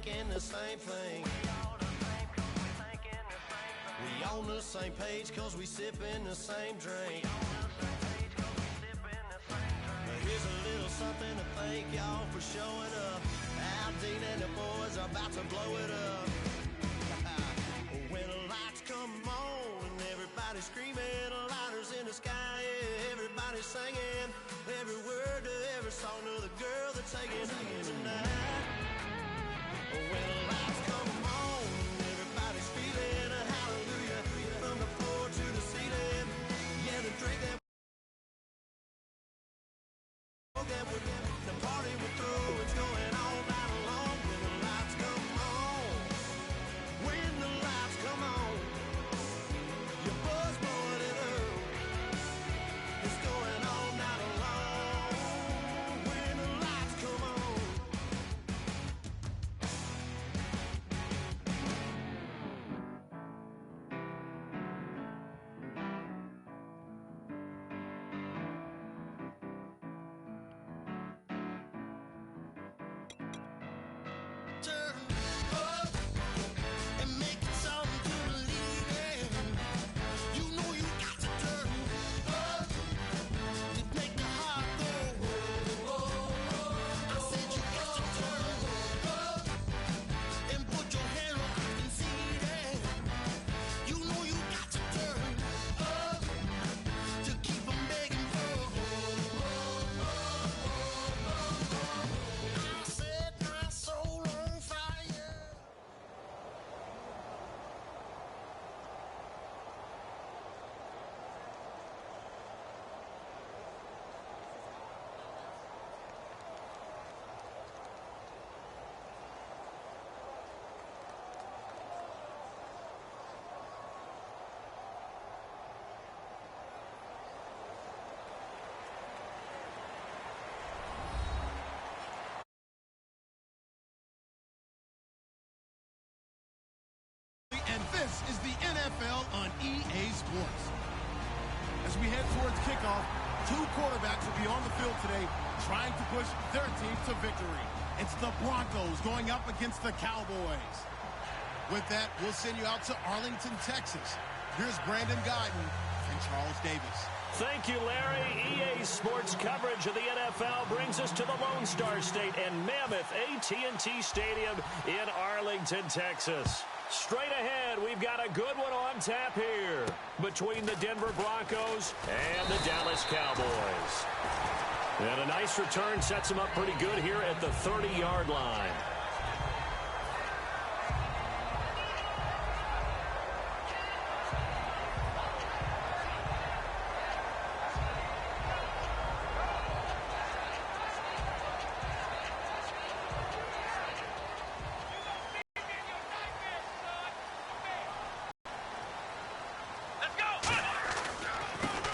thinking the same thing. We on the same page cause we sippin' the same drink. But here's a little something to thank y'all for showing up. Al Dean and the boys are about to blow it up. When the lights come on and everybody's screaming, lighters in the sky, yeah, everybody's singing every word to every song to the girl they're taking tonight. When the lights come on, everybody's feeling a hallelujah from the floor to the ceiling. Yeah, the drink that the party we're through, it's going all night long. When the lights come on, when the lights come on, your buzz blowing it up. It's going all night long. When the lights come on. Turn up and make it something to believe in. You know you got to turn up to make the heart go. I said you got to turn up and put your hand up and see that. You know you got to turn up to keep 'em begging for. I set my soul on fire. And this is the NFL on EA Sports. As we head towards kickoff, two quarterbacks will be on the field today trying to push their team to victory. It's the Broncos going up against the Cowboys. With that, we'll send you out to Arlington, Texas. Here's Brandon Guyton and Charles Davis. Thank you, Larry. EA Sports coverage of the NFL brings us to the Lone Star State and mammoth AT&T Stadium in Arlington, Texas. Straight ahead, we've got a good one on tap here between the Denver Broncos and the Dallas Cowboys. And a nice return sets them up pretty good here at the 30-yard line.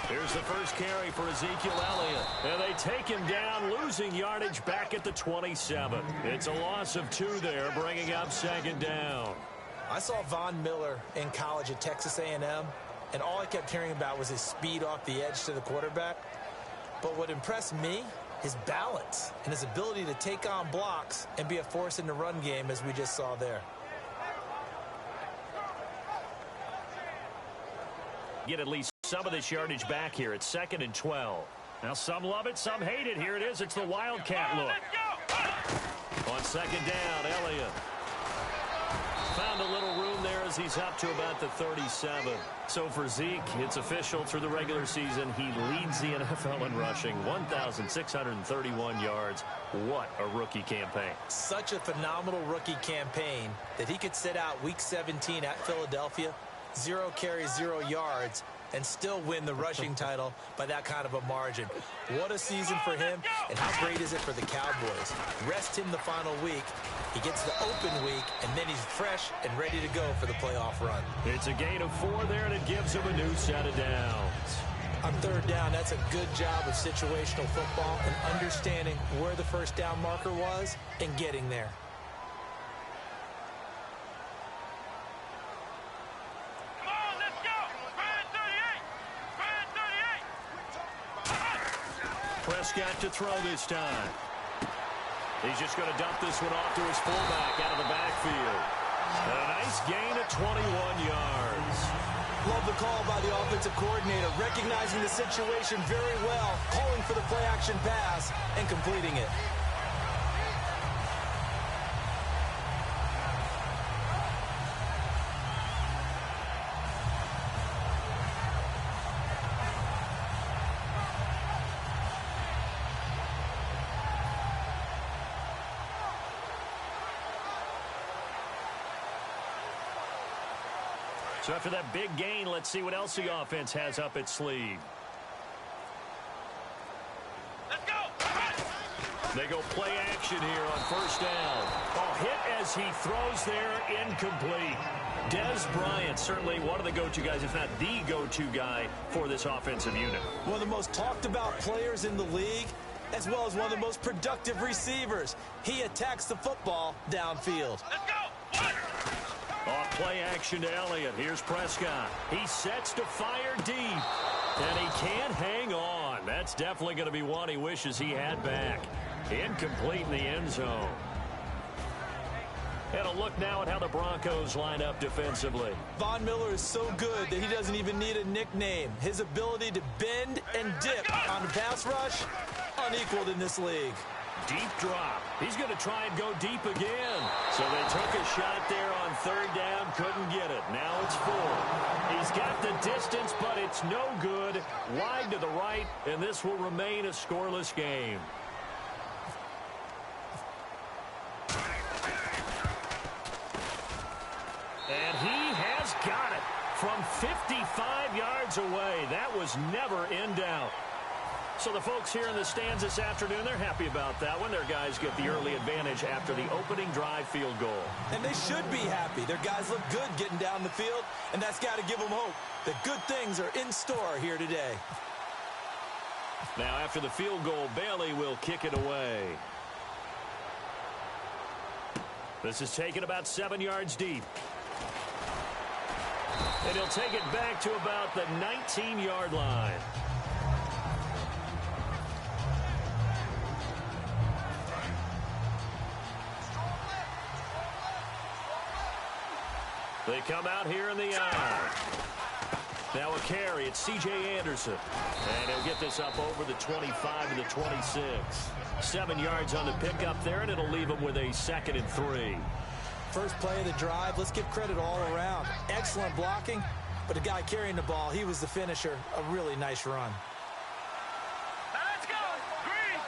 Here's the first carry for Ezekiel Elliott. And they take him down, losing yardage back at the 27. It's a loss of 2 there, bringing up second down. I saw Von Miller in college at Texas A&M, and all I kept hearing about was his speed off the edge to the quarterback. But what impressed me, his balance and his ability to take on blocks and be a force in the run game, as we just saw there. Get at least some of this yardage back here at 2nd and 12. Now some love it, some hate it. Here it is. It's the Wildcat look. On second down, Elliott found a little room there as he's up to about the 37. So for Zeke, it's official through the regular season. He leads the NFL in rushing, 1,631 yards. What a rookie campaign. Such a phenomenal rookie campaign that he could sit out week 17 at Philadelphia, 0 carries, 0 yards, and still win the rushing title by that kind of a margin. What a season for him, and how great is it for the Cowboys? Rest him the final week. He gets the open week, and then he's fresh and ready to go for the playoff run. It's a gain of 4 there, and it gives him a new set of downs. On third down, that's a good job of situational football and understanding where the first down marker was and getting there. Prescott to throw this time. He's just going to dump this one off to his fullback out of the backfield. And a nice gain of 21 yards. Love the call by the offensive coordinator, recognizing the situation very well, calling for the play-action pass, and completing it. So after that big gain, let's see what else the offense has up its sleeve. Let's go! They go play action here on first down. Oh, hit as he throws there, incomplete. Des Bryant, certainly one of the go-to guys, if not the go-to guy for this offensive unit. One of the most talked about players in the league, as well as one of the most productive receivers. He attacks the football downfield. Let's go! One! Off play action to Elliott. Here's Prescott. He sets to fire deep. And he can't hang on. That's definitely going to be one he wishes he had back. Incomplete in the end zone. And a look now at how the Broncos line up defensively. Von Miller is so good that he doesn't even need a nickname. His ability to bend and dip on the pass rush, unequaled in this league. Deep drop. He's going to try and go deep again. So they took a shot there on third down, couldn't get it. Now it's 4. He's got the distance, but it's no good. Wide to the right, and this will remain a scoreless game. And he has got it from 55 yards away. That was never in doubt. So the folks here in the stands this afternoon, they're happy about that one. Their guys get the early advantage after the opening drive field goal. And they should be happy. Their guys look good getting down the field, and that's got to give them hope that good things are in store here today. Now after the field goal, Bailey will kick it away. This is taken about 7 yards deep. And he'll take it back to about the 19-yard line. They come out here in the eye. Now a carry. It's C.J. Anderson. And he'll get this up over the 25 to the 26. 7 yards on the pickup there, and it'll leave him with a 2nd and 3. First play of the drive. Let's give credit all around. Excellent blocking, but the guy carrying the ball, he was the finisher. A really nice run. Let's go! Green,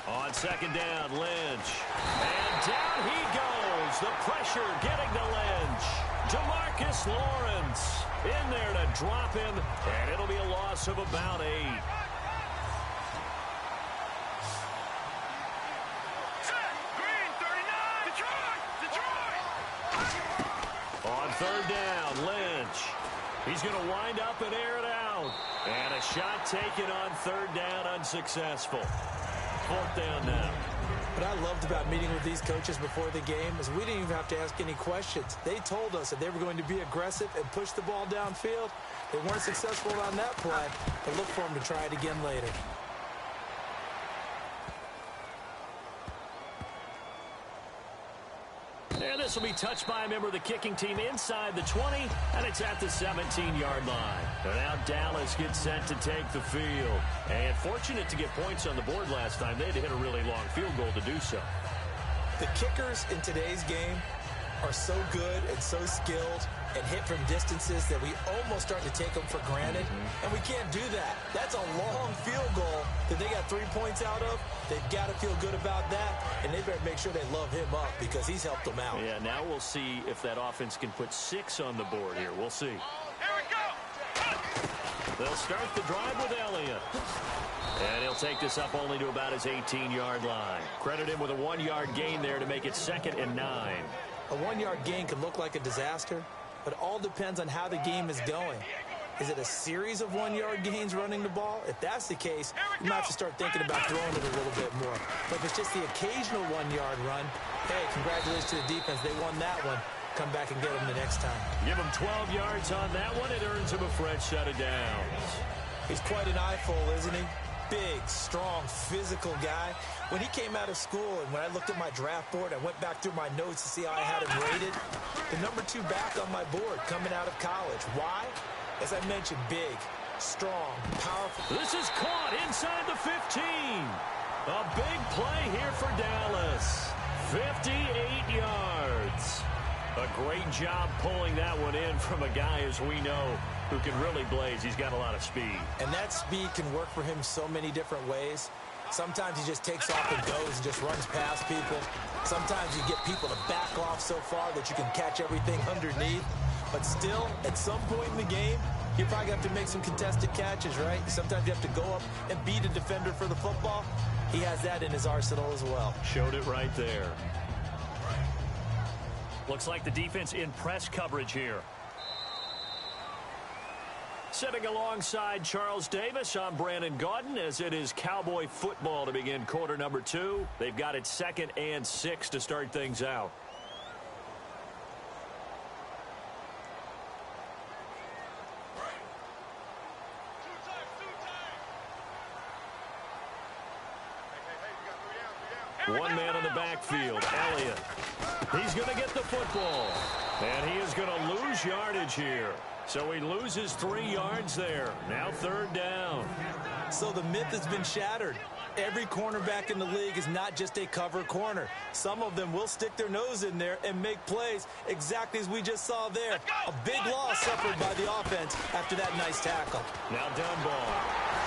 39! On second down, Lynch. And down he goes. The pressure getting to Lynch. Demarcus Lawrence in there to drop him, and it'll be a loss of about 8. Green, 39! Detroit! On third down, Lynch. He's going to wind up and air it out. And a shot taken on third down, unsuccessful. 4th down now. What I loved about meeting with these coaches before the game is we didn't even have to ask any questions. They told us that they were going to be aggressive and push the ball downfield. They weren't successful on that play, but look for them to try it again later. And this will be touched by a member of the kicking team inside the 20, and it's at the 17-yard line. And now Dallas gets set to take the field. And fortunate to get points on the board last time. They had to hit a really long field goal to do so. The kickers in today's game are so good and so skilled and hit from distances that we almost start to take them for granted. And we can't do that. That's a long field goal that they got 3 points out of. They've got to feel good about that, and they better make sure they love him up because he's helped them out. Yeah, now we'll see if that offense can put 6 on the board here. We'll see. Here we go! They'll start the drive with Elliott. And he'll take this up only to about his 18-yard line. Credit him with a 1-yard gain there to make it 2nd and 9. A 1-yard gain can look like a disaster, but it all depends on how the game is going. Is it a series of 1-yard gains running the ball? If that's the case, you might have to start thinking about throwing it a little bit more. But if it's just the occasional 1-yard run, hey, congratulations to the defense. They won that one. Come back and get them the next time. Give him 12 yards on that one. It earns him a fresh set of downs. He's quite an eyeful, isn't he? big, strong, physical guy. When he came out of school and when I looked at my draft board, I went back through my notes to see how I had him rated. The number 2 back on my board coming out of college. Why? As I mentioned, big, strong, powerful. This is caught inside the 15. A big play here for Dallas. 58 yards. A great job pulling that one in from a guy, as we know, who can really blaze. He's got a lot of speed. And that speed can work for him so many different ways. Sometimes he just takes off and goes and just runs past people. Sometimes you get people to back off so far that you can catch everything underneath. But still, at some point in the game, you probably have to make some contested catches, right? Sometimes you have to go up and beat a defender for the football. He has that in his arsenal as well. Showed it right there. Looks like the defense in press coverage here. Sitting alongside Charles Davis, I'm Brandon Gaudin, as it is Cowboy football to begin quarter number 2. They've got it 2nd and 6 to start things out. One man in the backfield, Elliott. He's going to get the football. And he is going to lose yardage here. So he loses 3 yards there. Now 3rd down. So the myth has been shattered. Every cornerback in the league is not just a cover corner. Some of them will stick their nose in there and make plays exactly as we just saw there. A big loss suffered by the offense after that nice tackle. Now Dunbar.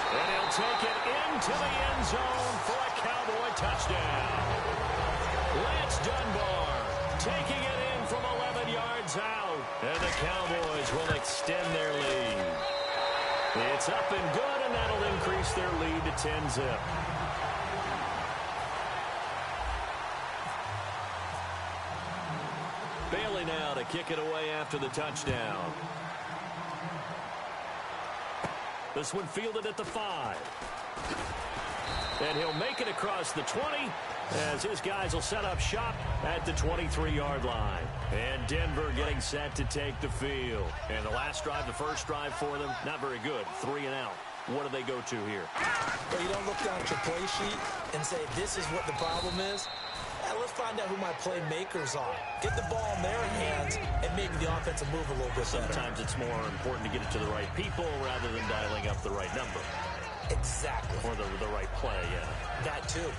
And he'll take it into the end zone for a Cowboy touchdown. Lance Dunbar taking it in from 11 yards out. And the Cowboys will extend their lead. It's up and good, and that'll increase their lead to 10-zip. Bailey now to kick it away after the touchdown. This one fielded at the 5. And he'll make it across the 20 as his guys will set up shop at the 23-yard line. And Denver getting set to take the field. And the last drive, the first drive for them, not very good. 3 and out. What do they go to here? Well, you don't look down at your play sheet and say, this is what the problem is. Let's find out who my playmakers are. Get the ball in their hands, and maybe the offense will move a little bit better. Sometimes it's more important to get it to the right people rather than dialing up the right number. Exactly. Or the right play, yeah. That too.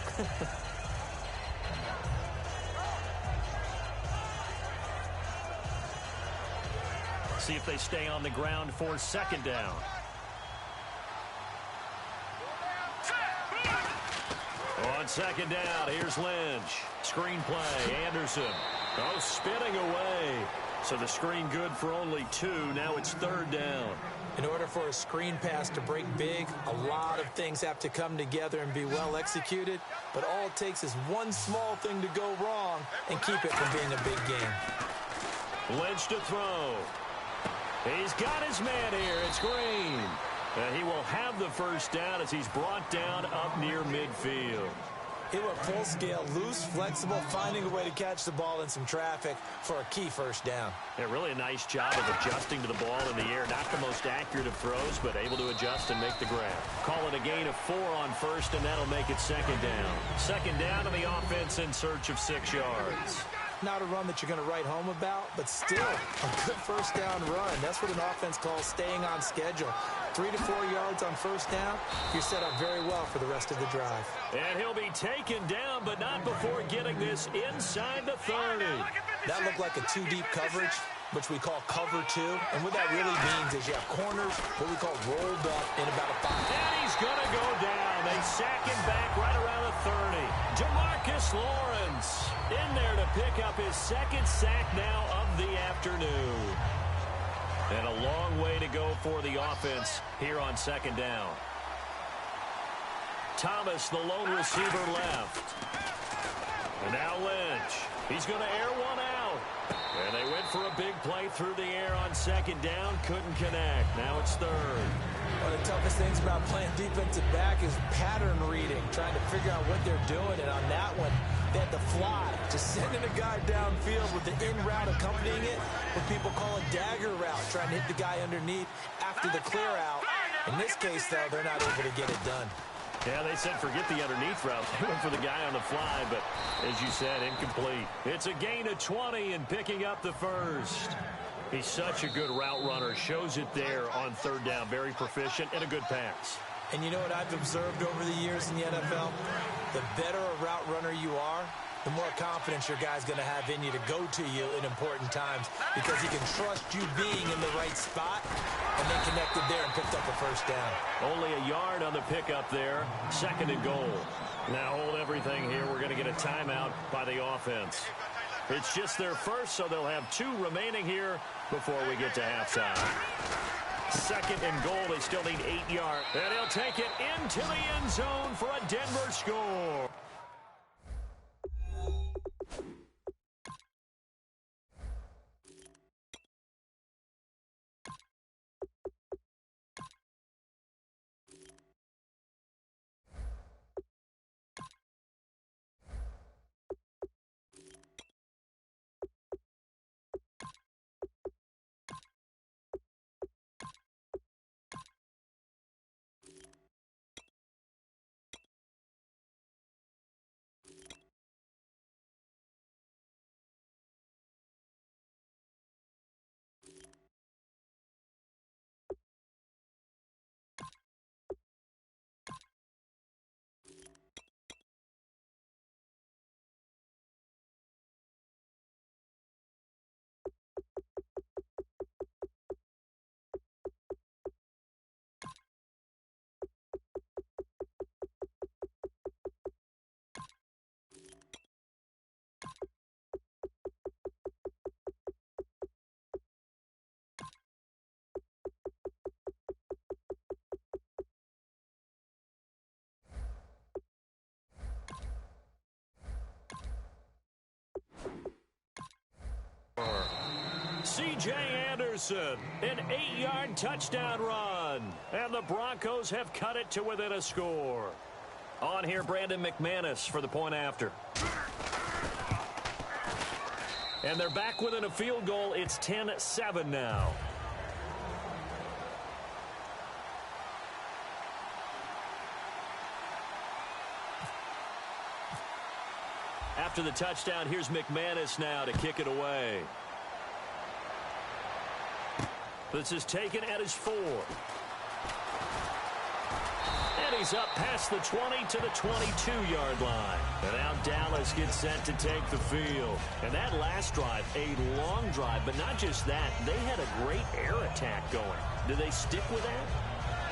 See if they stay on the ground for 2nd down. On 2nd down, here's Lynch. Screen play, Anderson. Oh, spinning away. So the screen good for only 2. Now it's 3rd down. In order for a screen pass to break big, a lot of things have to come together and be well executed. But all it takes is one small thing to go wrong and keep it from being a big game. Lynch to throw. He's got his man here. It's Green. And he will have the first down as he's brought down up near midfield. It went full scale, loose, flexible, finding a way to catch the ball in some traffic for a key first down. Yeah, really a nice job of adjusting to the ball in the air. Not the most accurate of throws, but able to adjust and make the grab. Call it a gain of 4 on first, and that'll make it 2nd down. 2nd down, and the offense in search of 6 yards. Not a run that you're going to write home about, but still a good first down run. That's what an offense calls staying on schedule. 3 to 4 yards on first down, you're set up very well for the rest of the drive. And he'll be taken down, but not before getting this inside the 30. That looked like a 2-deep coverage, which we call cover 2. And what that really means is you have corners, what we call rolled up in about a 5. And he's going to go down. They sack him back right around the 30. DeMarcus Lawrence in there to pick up his 2nd sack now of the afternoon. And a long way to go for the offense here on 2nd down. Thomas, the lone receiver, left. And now Lynch. He's going to air one out. And they went for a big play through the air on 2nd down. Couldn't connect. Now it's 3rd. One of the toughest things about playing defensive back is pattern reading, trying to figure out what they're doing. And on that one, they had to fly, just sending a guy downfield with the in route accompanying it, what people call a dagger route, trying to hit the guy underneath after the clear out. In this case, though, they're not able to get it done. Yeah, they said forget the underneath route. They went for the guy on the fly, but as you said, incomplete. It's a gain of 20 and picking up the first. He's such a good route runner. Shows it there on third down. Very proficient and a good pass. And you know what I've observed over the years in the NFL? The better a route runner you are, the more confidence your guy's going to have in you to go to you in important times because he can trust you being in the right spot, and they connected there and picked up a first down. Only a yard on the pickup there. Second and goal. Now hold everything here. We're going to get a timeout by the offense. It's just their first, so they'll have 2 remaining here before we get to halftime. Second and goal. They still need 8 yards. And he'll take it into the end zone for a Denver score. C.J. Anderson, an 8-yard touchdown run. And the Broncos have cut it to within a score. On here, Brandon McManus for the point after. And they're back within a field goal. It's 10-7 now. After the touchdown, here's McManus now to kick it away. This is taken at his 4. And he's up past the 20 to the 22-yard line. And now Dallas gets set to take the field. And that last drive, a long drive, but not just that. They had a great air attack going. Do they stick with that?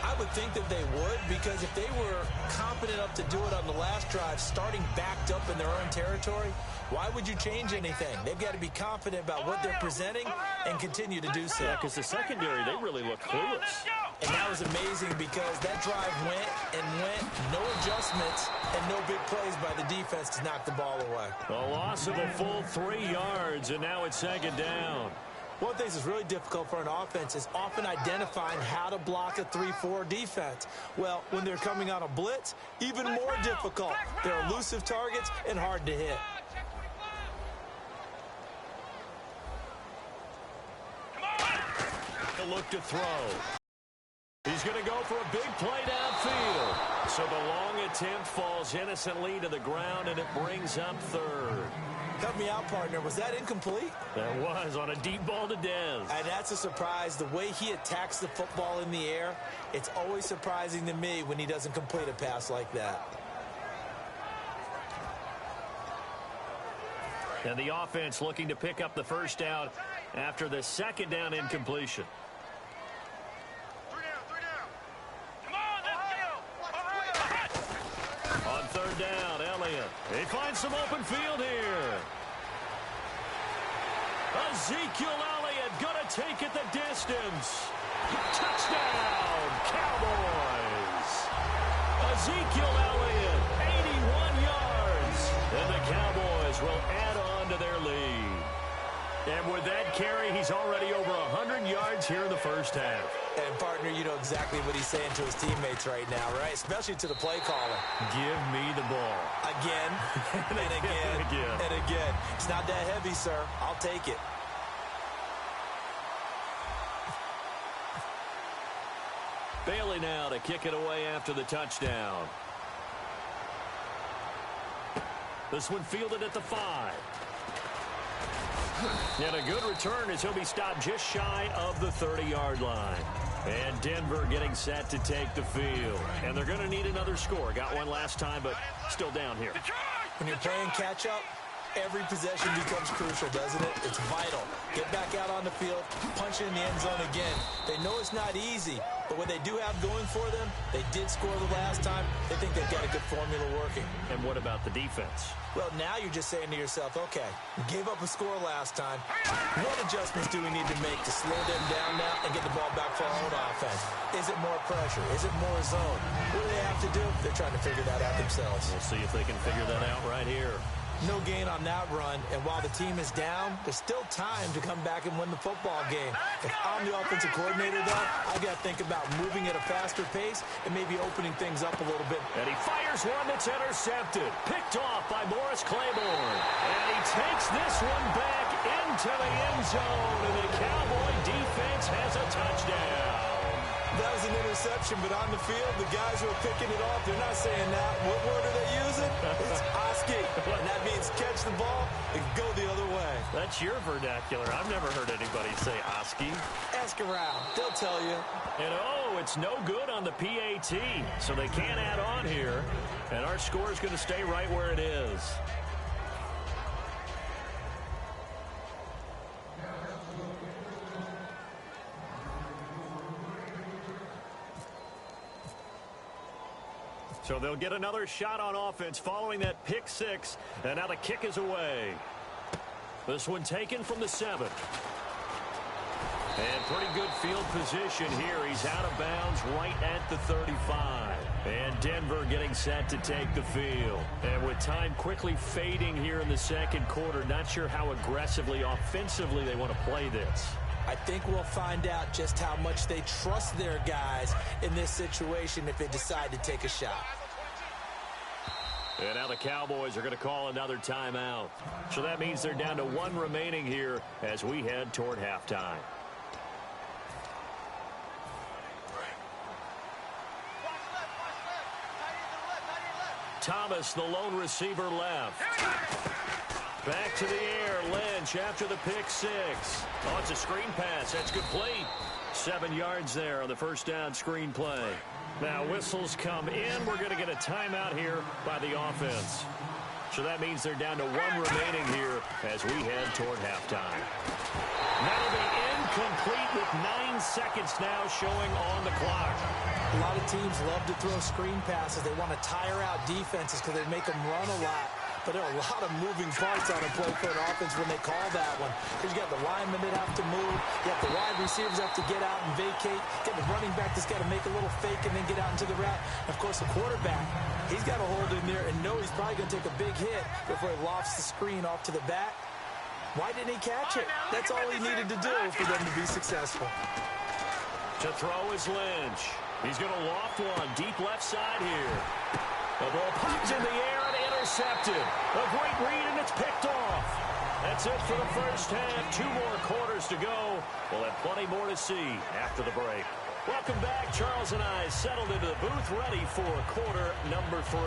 I would think that they would, because if they were confident enough to do it on the last drive, starting backed up in their own territory, why would you change anything? They've got to be confident about what they're presenting and continue to do so. Yeah, because the secondary, they really look clueless. And that was amazing because that drive went and went, no adjustments, and no big plays by the defense to knock the ball away. A loss of a full 3 yards, and now it's second down. One thing that's really difficult for an offense is often identifying how to block a 3-4 defense. Well, when they're coming on a blitz, even more difficult. They're elusive targets and hard to hit. A look to throw. He's going to go for a big play downfield. So the long attempt falls innocently to the ground, and it brings up third. Help me out, partner. Was that incomplete? That was on a deep ball to Dez. And that's a surprise. The way he attacks the football in the air, it's always surprising to me when he doesn't complete a pass like that. And the offense looking to pick up the first down after the second down incompletion. On third down, Elliott. He finds some open field here. Ezekiel Elliott going to take it the distance. Touchdown, Cowboys. Ezekiel Elliott, 81 yards. And the Cowboys will add on to their lead. And with that carry, he's already over 100 yards here in the first half. And, partner, you know exactly what he's saying to his teammates right now, right? Especially to the play caller. Give me the ball. Again, and again, and again. It's not that heavy, sir. I'll take it. Bailey now to kick it away after the touchdown. This one fielded at the 5. And a good return as he'll be stopped just shy of the 30-yard line. And Denver getting set to take the field. And they're going to need another score. Got one last time, but still down here. When you're playing catch-up, every possession becomes crucial, doesn't it? It's vital. Get back out on the field, punch it in the end zone again. They know it's not easy, but what they do have going for them, they did score the last time. They think they've got a good formula working. And what about the defense? Well, now you're just saying to yourself, okay, we gave up a score last time. What adjustments do we need to make to slow them down now and get the ball back for our own offense? Is it more pressure? Is it more zone? What do they have to do? They're trying to figure that out themselves. We'll see if they can figure that out right here. No gain on that run, and while the team is down, there's still time to come back and win the football game. If I'm the offensive coordinator, though, I've got to think about moving at a faster pace and maybe opening things up a little bit. And he fires one that's intercepted. Picked off by Morris Claiborne. And he takes this one back into the end zone, and the Cowboy defense has a touchdown. That was an interception, but on the field, the guys who are picking it off, they're not saying that. What word are they using? It's Oski. And that means catch the ball and go the other way. That's your vernacular. I've never heard anybody say Oski. Ask around. They'll tell you. And it's no good on the PAT, so they can't add on here. And our score is going to stay right where it is. So they'll get another shot on offense following that pick 6. And now the kick is away. This one taken from the 7. And pretty good field position here. He's out of bounds right at the 35. And Denver getting set to take the field. And with time quickly fading here in the second quarter, not sure how aggressively, offensively they want to play this. I think we'll find out just how much they trust their guys in this situation if they decide to take a shot. And now the Cowboys are going to call another timeout. So that means they're down to 1 remaining here as we head toward halftime. Thomas, the lone receiver, left. Back to the air, Lynch after the pick 6. Oh, it's a screen pass. That's complete. 7 yards there on the first down screen play. Now whistles come in. We're going to get a timeout here by the offense. So that means they're down to 1 remaining here as we head toward halftime. That'll be incomplete with 9 seconds now showing on the clock. A lot of teams love to throw screen passes. They want to tire out defenses because they make them run a lot. But there are a lot of moving parts on a play for an offense when they call that one. Because you got the linemen that have to move. You got the wide receivers that have to get out and vacate. You got the running back that's got to make a little fake and then get out into the route. And of course, the quarterback, he's got to hold in there and know he's probably going to take a big hit before he lofts the screen off to the back. Why didn't he catch it? That's all he needed to do for them to be successful. To throw is Lynch. He's going to loft one deep left side here. The ball pops in the air and intercepted. A great read, and it's picked off. That's it for the first half. 2 more quarters to go. We'll have plenty more to see after the break. Welcome back. Charles and I settled into the booth, ready for quarter number 3.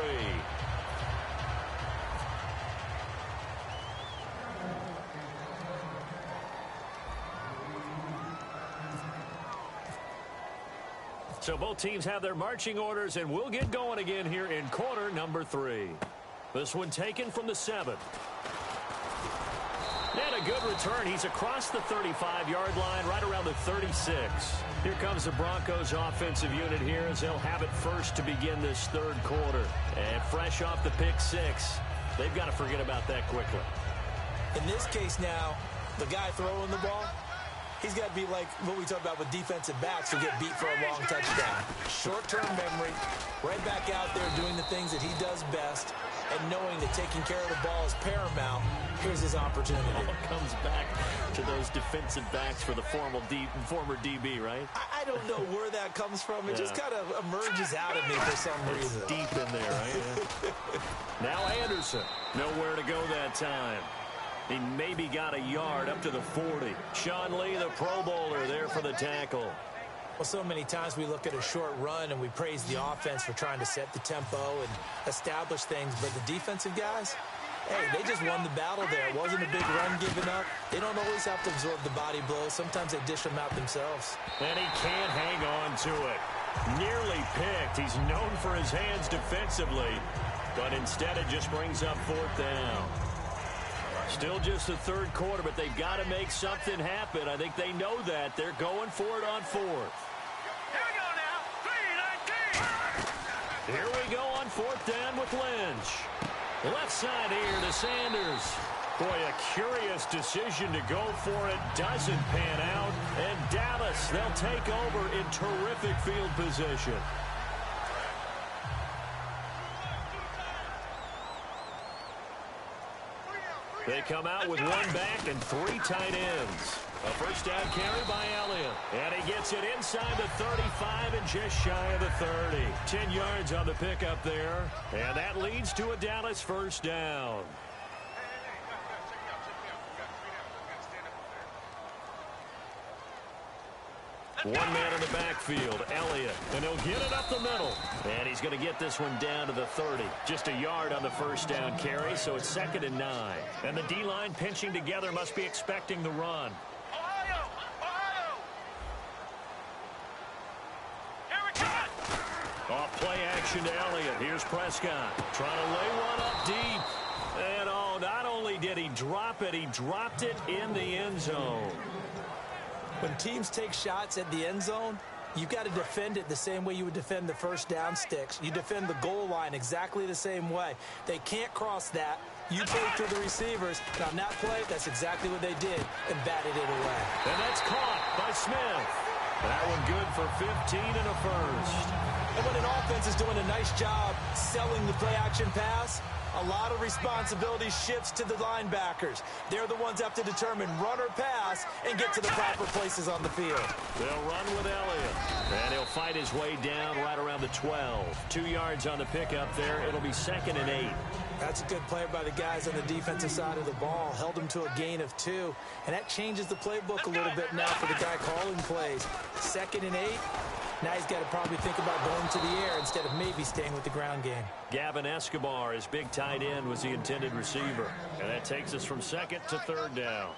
So both teams have their marching orders, and we'll get going again here in quarter number 3. This one taken from the 7. And a good return. He's across the 35-yard line, right around the 36. Here comes the Broncos offensive unit here as they'll have it first to begin this third quarter. And fresh off the pick 6, they've got to forget about that quickly. In this case now, the guy throwing the ball, he's got to be like what we talk about with defensive backs who get beat for a long touchdown. Short-term memory, right back out there doing the things that he does best, and knowing that taking care of the ball is paramount. Here's his opportunity. It all comes back to those defensive backs for the former DB, right? I don't know where that comes from. It just kind of emerges out of me for some reason. Deep in there, right? Now Anderson, nowhere to go that time. He maybe got a yard up to the 40. Sean Lee, the Pro Bowler, there for the tackle. Well, so many times we look at a short run and we praise the offense for trying to set the tempo and establish things, but the defensive guys, Hey, they just won the battle there. It wasn't a big run given up. They don't always have to absorb the body blows. Sometimes they dish them out themselves. And he can't hang on to it. Nearly picked. He's known for his hands defensively, but instead it just brings up 4th down. Still just the third quarter, but they've got to make something happen. I think they know that. They're going for it on 4th. Here we go now. 3-19. Here we go on 4th down with Lynch. Left side here to Sanders. Boy, a curious decision to go for it. Doesn't pan out. And Dallas, they'll take over in terrific field position. They come out with 1 back and 3 tight ends. A first down carry by Elliott. And he gets it inside the 35 and just shy of the 30. 10 yards on the pickup there. And that leads to a Dallas first down. One man in the backfield, Elliott, and he'll get it up the middle. And he's going to get this one down to the 30. Just a yard on the first down carry, so it's 2nd and 9. And the D-line pinching together must be expecting the run. Ohio! Ohio! Here we come! Off play action to Elliott. Here's Prescott trying to lay one up deep. And oh, not only did he drop it, he dropped it in the end zone. When teams take shots at the end zone, you've got to defend it the same way you would defend the first down sticks. You defend the goal line exactly the same way. They can't cross that. You play through the receivers. Now, on that play, that's exactly what they did and batted it away. And that's caught by Smith. That one good for 15 and a first. And when an offense is doing a nice job selling the play-action pass, a lot of responsibility shifts to the linebackers. They're the ones that have to determine run or pass and get to the proper places on the field. They'll run with Elliott. And he'll fight his way down right around the 12. 2 yards on the pickup there. It'll be 2nd and 8. That's a good play by the guys on the defensive side of the ball. Held him to a gain of 2. And that changes the playbook a little bit now for the guy calling plays. 2nd and 8. Now he's got to probably think about going to the air instead of maybe staying with the ground game. Gavin Escobar, his big tight end, was the intended receiver. And that takes us from 2nd to 3rd down.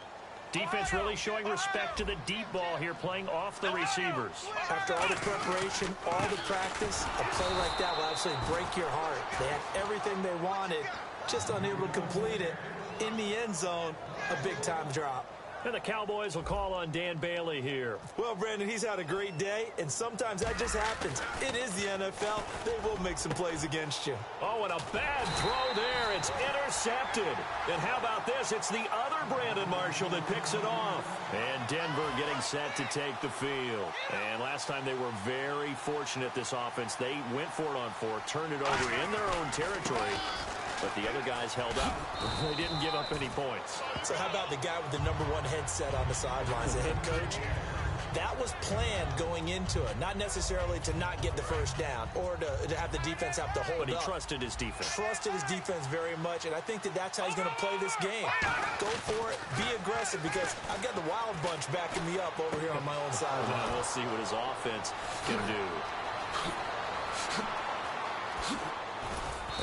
Defense really showing respect to the deep ball here, playing off the receivers. After all the preparation, all the practice, a play like that will absolutely break your heart. They had everything they wanted, just unable to complete it. In the end zone, a big-time drop. And the Cowboys will call on Dan Bailey here. Well, Brandon, he's had a great day, and sometimes that just happens. It is the NFL. They will make some plays against you. Oh, and a bad throw there. It's intercepted. And how about this? It's the other Brandon Marshall that picks it off. And Denver getting set to take the field. And last time they were very fortunate, this offense. They went for it on 4, turned it over in their own territory. But the other guys held up. They didn't give up any points. So how about the guy with the #1 headset on the sidelines, the head coach? That was planned going into it, not necessarily to not get the first down or to have the defense have to hold up. But he trusted his defense. Trusted his defense very much, and I think that that's how he's going to play this game. Go for it, be aggressive, because I've got the Wild Bunch backing me up over here on my own side. Well, we'll see what his offense can do.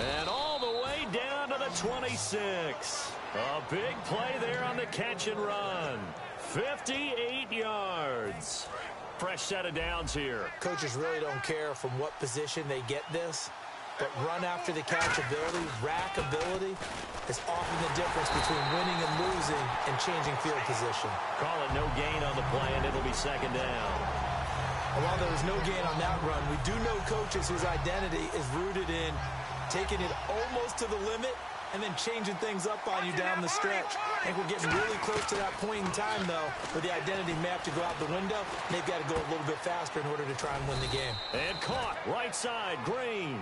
And all the way down to the 26. A big play there on the catch and run. 58 yards. Fresh set of downs here. Coaches really don't care from what position they get this, but run after the catch ability, rack ability, is often the difference between winning and losing and changing field position. Call it no gain on the play, and it'll be 2nd down. And while there was no gain on that run, we do know coaches whose identity is rooted in taking it almost to the limit and then changing things up on you down the stretch. I think we're getting really close to that point in time, though, where the identity may have to go out the window. They've got to go a little bit faster in order to try and win the game. And caught, right side, Green.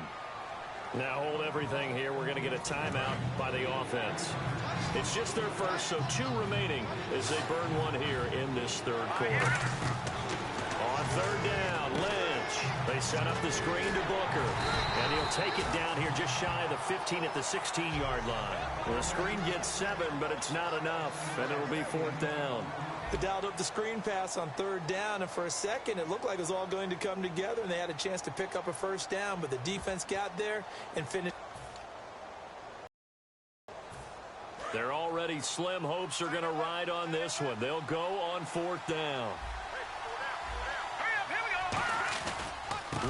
Now hold everything here. We're going to get a timeout by the offense. It's just their first, so 2 remaining as they burn one here in this third quarter. On 3rd down, Lynch. They set up the screen to Booker. And he'll take it down here just shy of the 15 at the 16-yard line. Well, the screen gets 7, but it's not enough. And it'll be 4th down. They dialed up the screen pass on 3rd down, and for a second it looked like it was all going to come together, and they had a chance to pick up a first down, but the defense got there and finished. Their already slim hopes are going to ride on this one. They'll go on 4th down.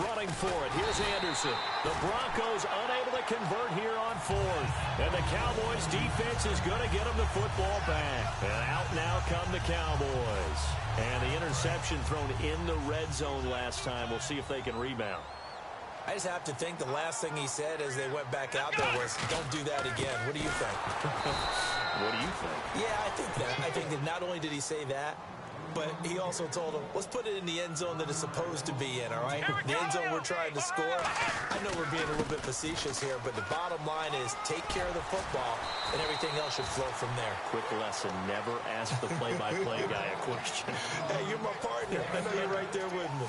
Running for it. Here's Anderson. The Broncos unable to convert here on 4th. And the Cowboys defense is going to get them the football back. And out now come the Cowboys. And the interception thrown in the red zone last time. We'll see if they can rebound. I just have to think the last thing he said as they went back out there was, don't do that again. What do you think? What do you think? Yeah, I think that. I think that not only did he say that, but he also told him, let's put it in the end zone that it's supposed to be in, all right? The end zone we're trying to score. I know we're being a little bit facetious here, but the bottom line is take care of the football, and everything else should flow from there. Quick lesson, never ask the play-by-play guy a question. Hey, you're my partner. I know you're right there with me.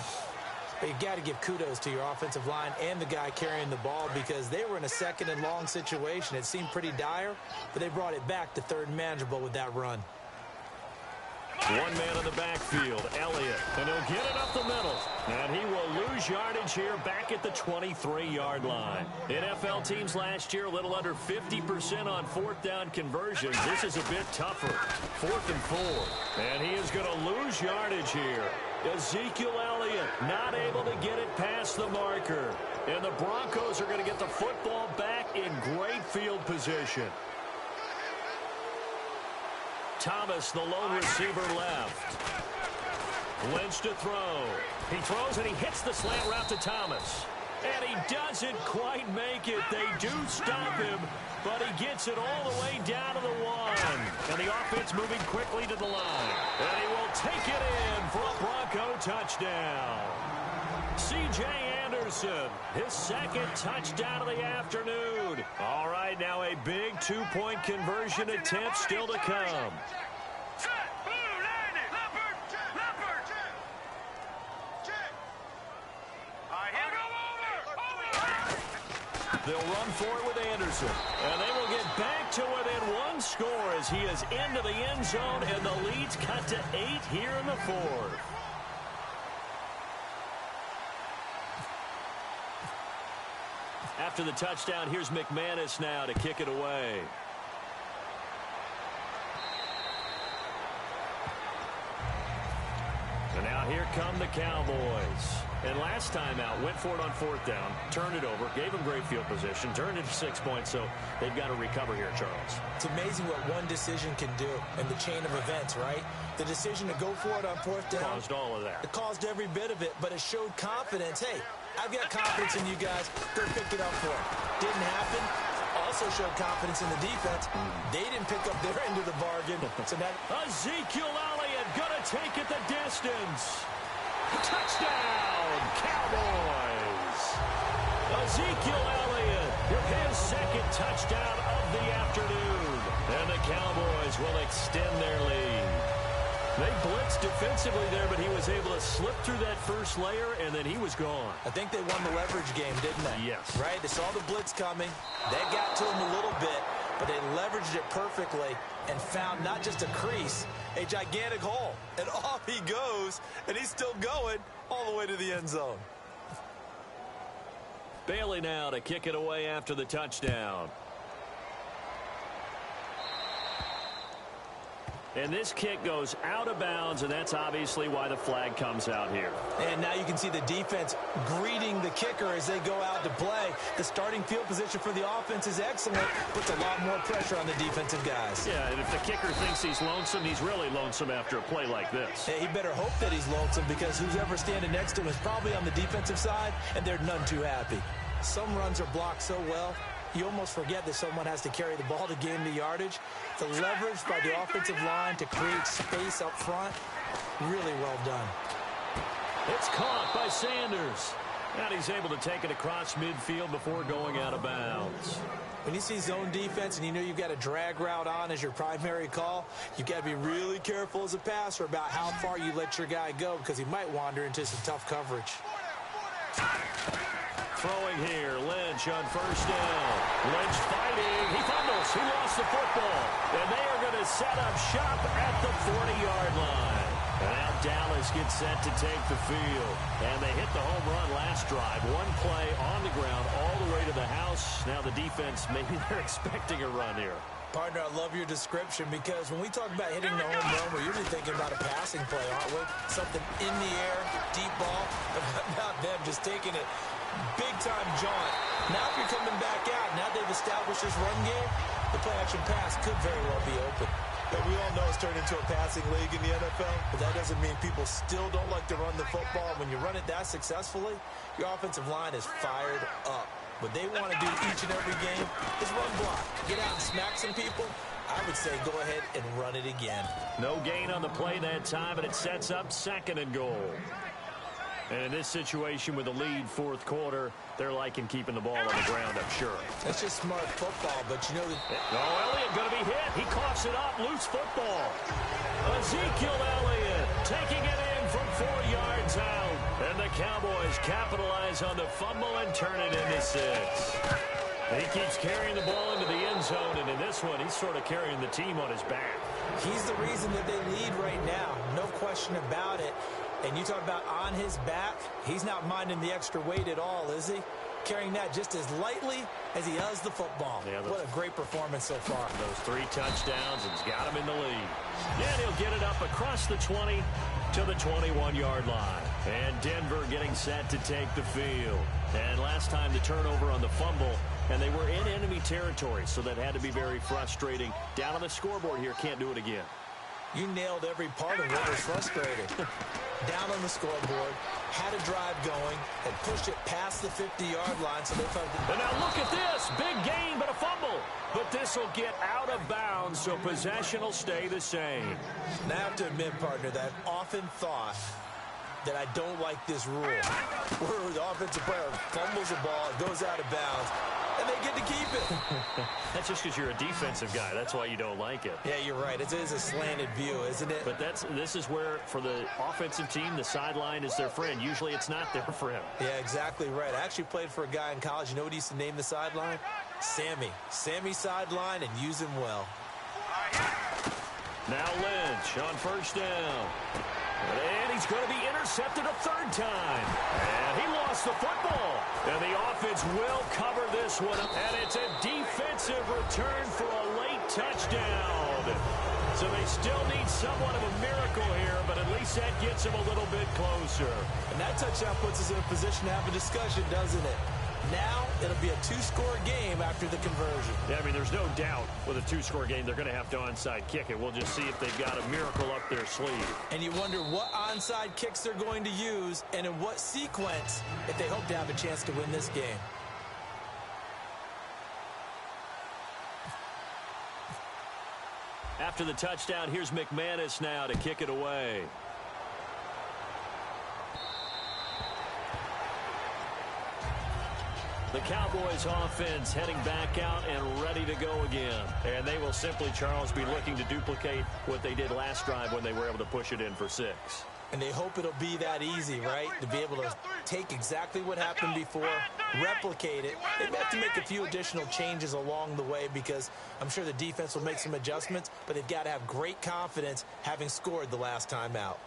But you got to give kudos to your offensive line and the guy carrying the ball because they were in a 2nd and long situation. It seemed pretty dire, but they brought it back to 3rd and manageable with that run. One man in the backfield, Elliott, and he'll get it up the middle. And he will lose yardage here back at the 23-yard line. NFL teams last year a little under 50% on 4th down conversions. This is a bit tougher. 4th and 4. And he is going to lose yardage here. Ezekiel Elliott not able to get it past the marker. And the Broncos are going to get the football back in great field position. Thomas, the lone receiver, left. Lynch to throw. He throws and he hits the slant route to Thomas. And he doesn't quite make it. They do stop him, but he gets it all the way down to the 1. And the offense moving quickly to the line. And he will take it in for a Bronco touchdown. C.J. Anderson, his 2nd touchdown of the afternoon. All right, now a big 2-point conversion attempt still to come. They'll run for it with Anderson. And they will get back to within 1 score as he is into the end zone, and the lead's cut to 8 here in the 4th. After the touchdown, here's McManus now to kick it away. And now here come the Cowboys. And last time out, went for it on 4th down, turned it over, gave them great field position, turned it to 6 points, so they've got to recover here, Charles. It's amazing what one decision can do in the chain of events, right? The decision to go for it on 4th down. Caused all of that. It caused every bit of it, but it showed confidence. Hey, I've got confidence in you guys. Go pick it up for it. Didn't happen. Also showed confidence in the defense. They didn't pick up their end of the bargain. So now Ezekiel Elliott gonna take it the distance. Touchdown, Cowboys. Ezekiel Elliott with his 2nd touchdown of the afternoon. And the Cowboys will extend their lead. They blitzed defensively there, but he was able to slip through that first layer, and then he was gone. I think they won the leverage game, didn't they? Yes. Right? They saw the blitz coming. That got to him a little bit, but they leveraged it perfectly and found not just a crease, a gigantic hole. And off he goes, and he's still going all the way to the end zone. Bailey now to kick it away after the touchdown. And this kick goes out of bounds, and that's obviously why the flag comes out here. And now you can see the defense greeting the kicker as they go out to play. The starting field position for the offense is excellent. Puts a lot more pressure on the defensive guys. Yeah, and if the kicker thinks he's lonesome, he's really lonesome after a play like this. Hey, he better hope that he's lonesome because who's ever standing next to him is probably on the defensive side, and they're none too happy. Some runs are blocked so well, you almost forget that someone has to carry the ball to gain the yardage. The leverage by the offensive line to create space up front, really well done. It's caught by Sanders. And he's able to take it across midfield before going out of bounds. When you see zone defense and you know you've got a drag route on as your primary call, you've got to be really careful as a passer about how far you let your guy go because he might wander into some tough coverage. Throwing here, Lynch on 1st down. Lynch fighting. He fumbles. He lost the football. And they are going to set up shop at the 40-yard line. And now Dallas gets set to take the field. And they hit the home run last drive. One play on the ground all the way to the house. Now the defense, maybe they're expecting a run here. Partner, I love your description because when we talk about hitting the home run, we're usually thinking about a passing play, aren't we? Something in the air, deep ball, but not them just taking it big-time jaunt. Now if you're coming back out, now they've established this run game, the play-action pass could very well be open. And we all know it's turned into a passing league in the NFL, but that doesn't mean people still don't like to run the football. When you run it that successfully, your offensive line is fired up. What they want to do each and every game is run block. Get out and smack some people. I would say go ahead and run it again. No gain on the play that time, and it sets up 2nd and goal. And in this situation with the lead 4th quarter, they're liking keeping the ball on the ground, I'm sure. That's just smart football, but you know... Oh, Elliott going to be hit. He coughs it up. Loose football. Ezekiel Elliott taking it in from 4 yards out. And the Cowboys capitalize on the fumble and turn it into 6. He keeps carrying the ball into the end zone, and in this one, he's sort of carrying the team on his back. He's the reason that they lead right now. No question about it. And you talk about on his back, he's not minding the extra weight at all, is he? Carrying that just as lightly as he does the football. Yeah, what a great performance so far. Those 3 touchdowns, and he's got him in the lead. And he'll get it up across the 20 to the 21-yard line. And Denver getting set to take the field. And last time the turnover on the fumble, and they were in enemy territory, so that had to be very frustrating. Down on the scoreboard here, can't do it again. You nailed every part of what was frustrating. Down on the scoreboard, had a drive going, and pushed it past the 50-yard line, so they thought... And now look at this. Big gain, but a fumble. But this will get out of bounds, so possession will stay the same. Now, I have to admit, partner, that I've often thought that I don't like this rule, where the offensive player fumbles the ball, it goes out of bounds, and they get to keep it. That's just because you're a defensive guy. That's why you don't like it. Yeah, you're right. It is a slanted view, isn't it? But this is where, for the offensive team, the sideline is their friend. Usually it's not their friend. Yeah, exactly right. I actually played for a guy in college. You know what he used to name the sideline? Sammy. Sammy sideline, and use him well. Now Lynch on 1st down. And he's going to be intercepted a 3rd time. And he lost the football. And the offense will cover this one. And it's a defensive return for a late touchdown. So they still need somewhat of a miracle here, but at least that gets them a little bit closer. And that touchdown puts us in a position to have a discussion, doesn't it? Now it'll be a 2-score game after the conversion. Yeah, I mean, there's no doubt with a 2-score game they're going to have to onside kick it. We'll just see if they've got a miracle up their sleeve. And you wonder what onside kicks they're going to use and in what sequence if they hope to have a chance to win this game. After the touchdown, here's McManus now to kick it away. The Cowboys offense heading back out and ready to go again. And they will simply, Charles, be looking to duplicate what they did last drive when they were able to push it in for 6. And they hope it'll be that easy, right? To be able to take exactly what happened before, replicate it. They have to make a few additional changes along the way because I'm sure the defense will make some adjustments, but they've got to have great confidence having scored the last time out.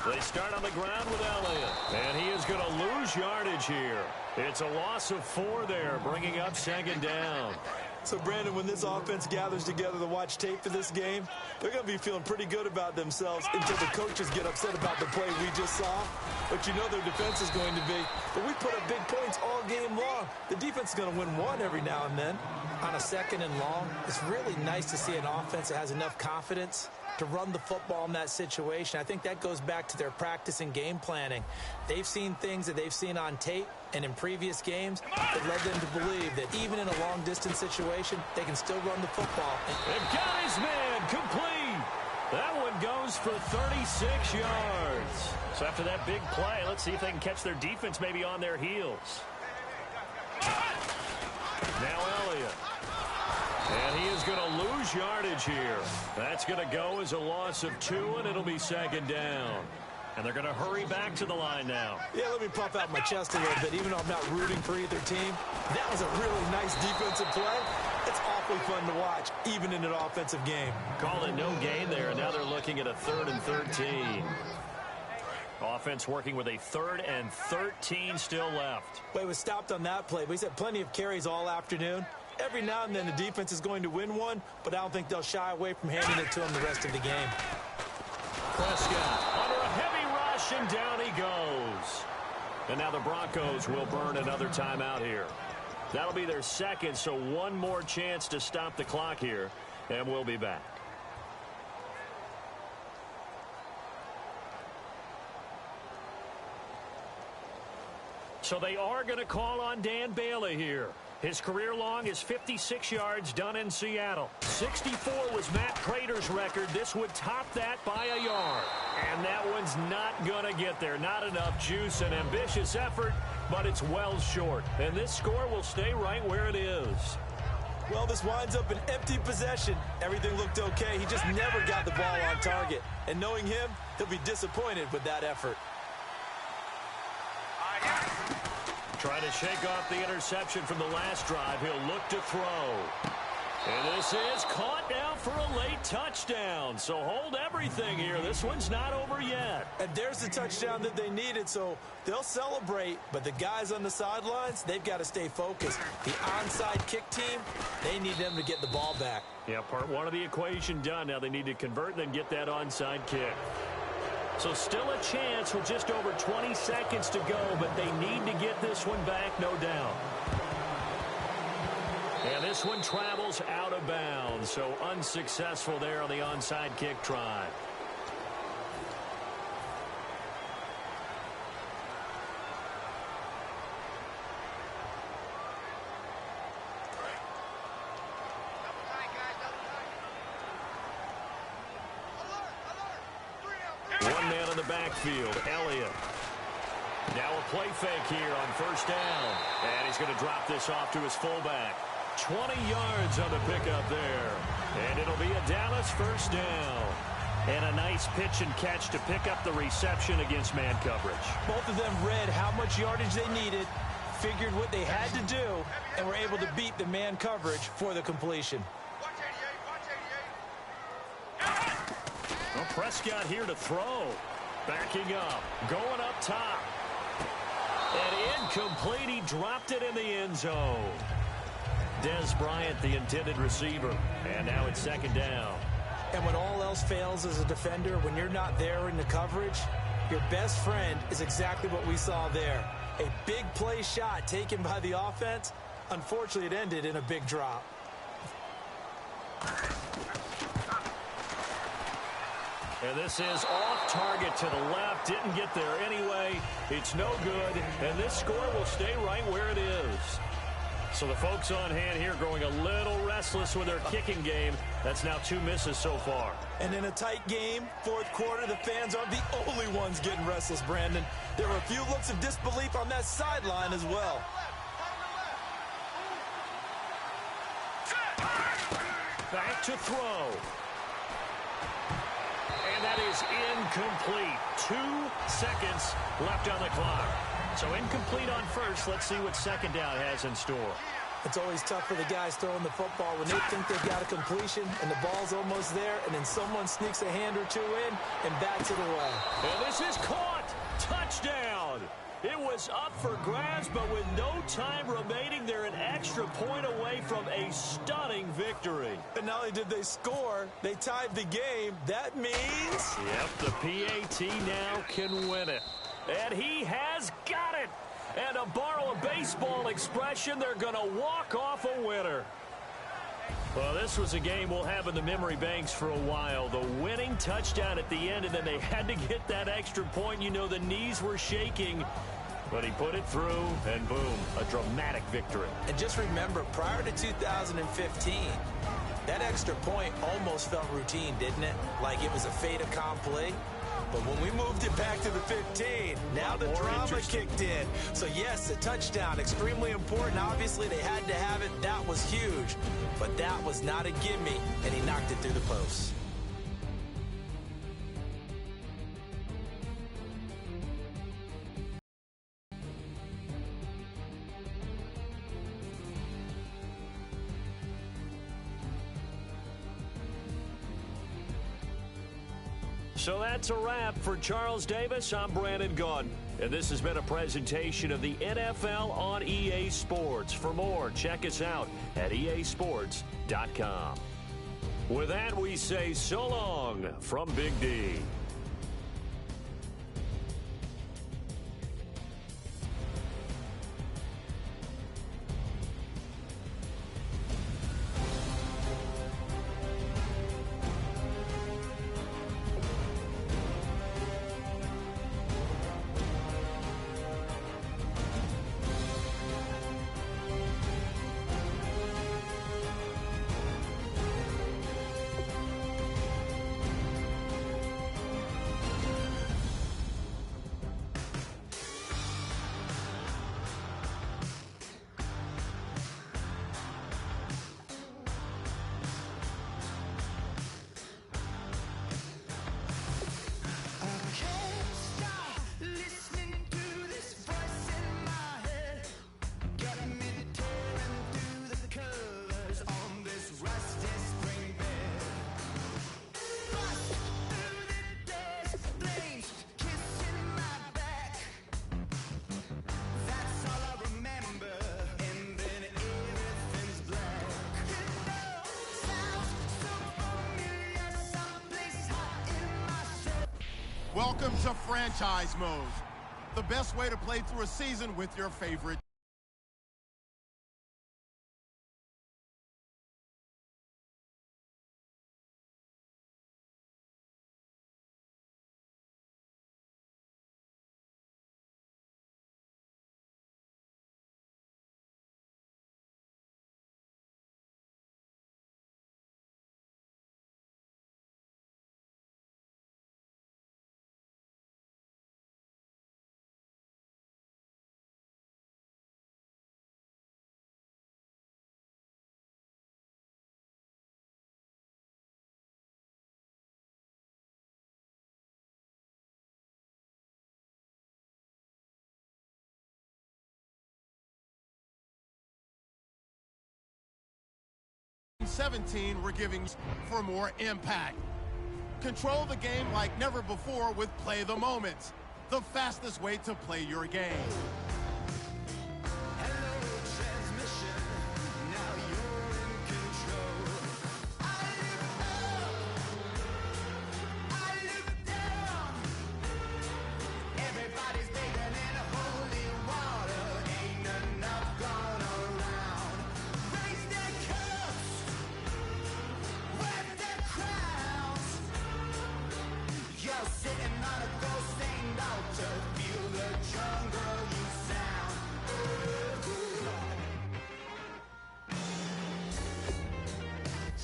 They start on the ground with Elliott, and he is going to lose yardage here. It's a loss of 4 there, bringing up 2nd down. So, Brandon, when this offense gathers together to watch tape for this game, they're going to be feeling pretty good about themselves until the coaches get upset about the play we just saw. But you know their defense is going to be, but we put up big points all game long. The defense is going to win one every now and then. On a 2nd and long, it's really nice to see an offense that has enough confidence to run the football in that situation. I think that goes back to their practice and game planning. They've seen things that they've seen on tape and in previous games that led them to believe that even in a long-distance situation, they can still run the football. They've got his man complete. That one goes for 36 yards. So after that big play, let's see if they can catch their defense maybe on their heels. Now Elliott. And he is going to lose yardage here. That's going to go as a loss of 2, and it'll be 2nd down. And they're going to hurry back to the line now. Yeah, let me puff out my chest a little bit, even though I'm not rooting for either team. That was a really nice defensive play. It's awfully fun to watch, even in an offensive game. Call it no gain there, and now they're looking at a 3rd and 13. Offense working with a 3rd and 13 still left. Well, he was stopped on that play, but he's had plenty of carries all afternoon. Every now and then the defense is going to win one, but I don't think they'll shy away from handing it to them the rest of the game. Prescott under a heavy rush, and down he goes. And now the Broncos will burn another timeout here. That'll be their second, so one more chance to stop the clock here, and we'll be back. So they are going to call on Dan Bailey here. His career long is 56 yards done in Seattle. 64 was Matt Prater's record. This would top that by a yard. And that one's not going to get there. Not enough juice, an ambitious effort, but it's well short. And this score will stay right where it is. Well, this winds up an empty possession. Everything looked okay. He just never got the ball on target. And knowing him, he'll be disappointed with that effort. Trying to shake off the interception from the last drive. He'll look to throw. And this is caught now for a late touchdown. So hold everything here. This one's not over yet. And there's the touchdown that they needed, so they'll celebrate. But the guys on the sidelines, they've got to stay focused. The onside kick team, they need them to get the ball back. Yeah, part one of the equation done. Now they need to convert and then get that onside kick. So still a chance with just over 20 seconds to go, but they need to get this one back, no doubt. And this one travels out of bounds, so unsuccessful there on the onside kick try. One man in the backfield, Elliott. Now a play fake here on first down. And he's going to drop this off to his fullback. 20 yards on the pickup there. And it'll be a Dallas first down. And a nice pitch and catch to pick up the reception against man coverage. Both of them read how much yardage they needed, figured what they had to do, and were able to beat the man coverage for the completion. Well, Prescott here to throw. Backing up. Going up top. And incomplete. He dropped it in the end zone. Des Bryant, the intended receiver. And now it's second down. And when all else fails as a defender, when you're not there in the coverage, your best friend is exactly what we saw there. A big play shot taken by the offense. Unfortunately, it ended in a big drop. And this is off target to the left. Didn't get there anyway. It's no good. And this score will stay right where it is. So the folks on hand here growing a little restless with their kicking game. That's now 2 misses so far. And in a tight game, fourth quarter, the fans aren't the only ones getting restless, Brandon. There were a few looks of disbelief on that sideline as well. Back to throw. And that is incomplete. 2 seconds left on the clock. So incomplete on first. Let's see what second down has in store. It's always tough for the guys throwing the football when they think they've got a completion and the ball's almost there, and then someone sneaks a hand or two in and bats it away. And this is caught. Touchdown. It was up for grabs, but with no time remaining, they're an extra point away from a stunning victory. And not only did they score, they tied the game. That means... Yep, the PAT now can win it. And he has got it. And to borrow a baseball expression, they're going to walk off a winner. Well, this was a game we'll have in the memory banks for a while. The winning touchdown at the end, and then they had to get that extra point. You know, the knees were shaking, but he put it through, and boom, a dramatic victory. And just remember, prior to 2015, that extra point almost felt routine, didn't it? Like it was a fait accompli. But when we moved it back to the 15, now the drama kicked in. So, yes, a touchdown, extremely important. Obviously, they had to have it. That was huge. But that was not a gimme, and he knocked it through the post. So that's a wrap for Charles Davis. I'm Brandon Gaudin. And this has been a presentation of the NFL on EA Sports. For more, check us out at easports.com. With that, we say so long from Big D. Welcome to franchise mode, the best way to play through a season with your favorite. In 17, we're giving for more impact. Control the game like never before with Play the Moments, the fastest way to play your game.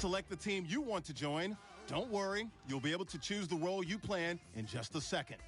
Select the team you want to join. Don't worry, you'll be able to choose the role you plan in just a second.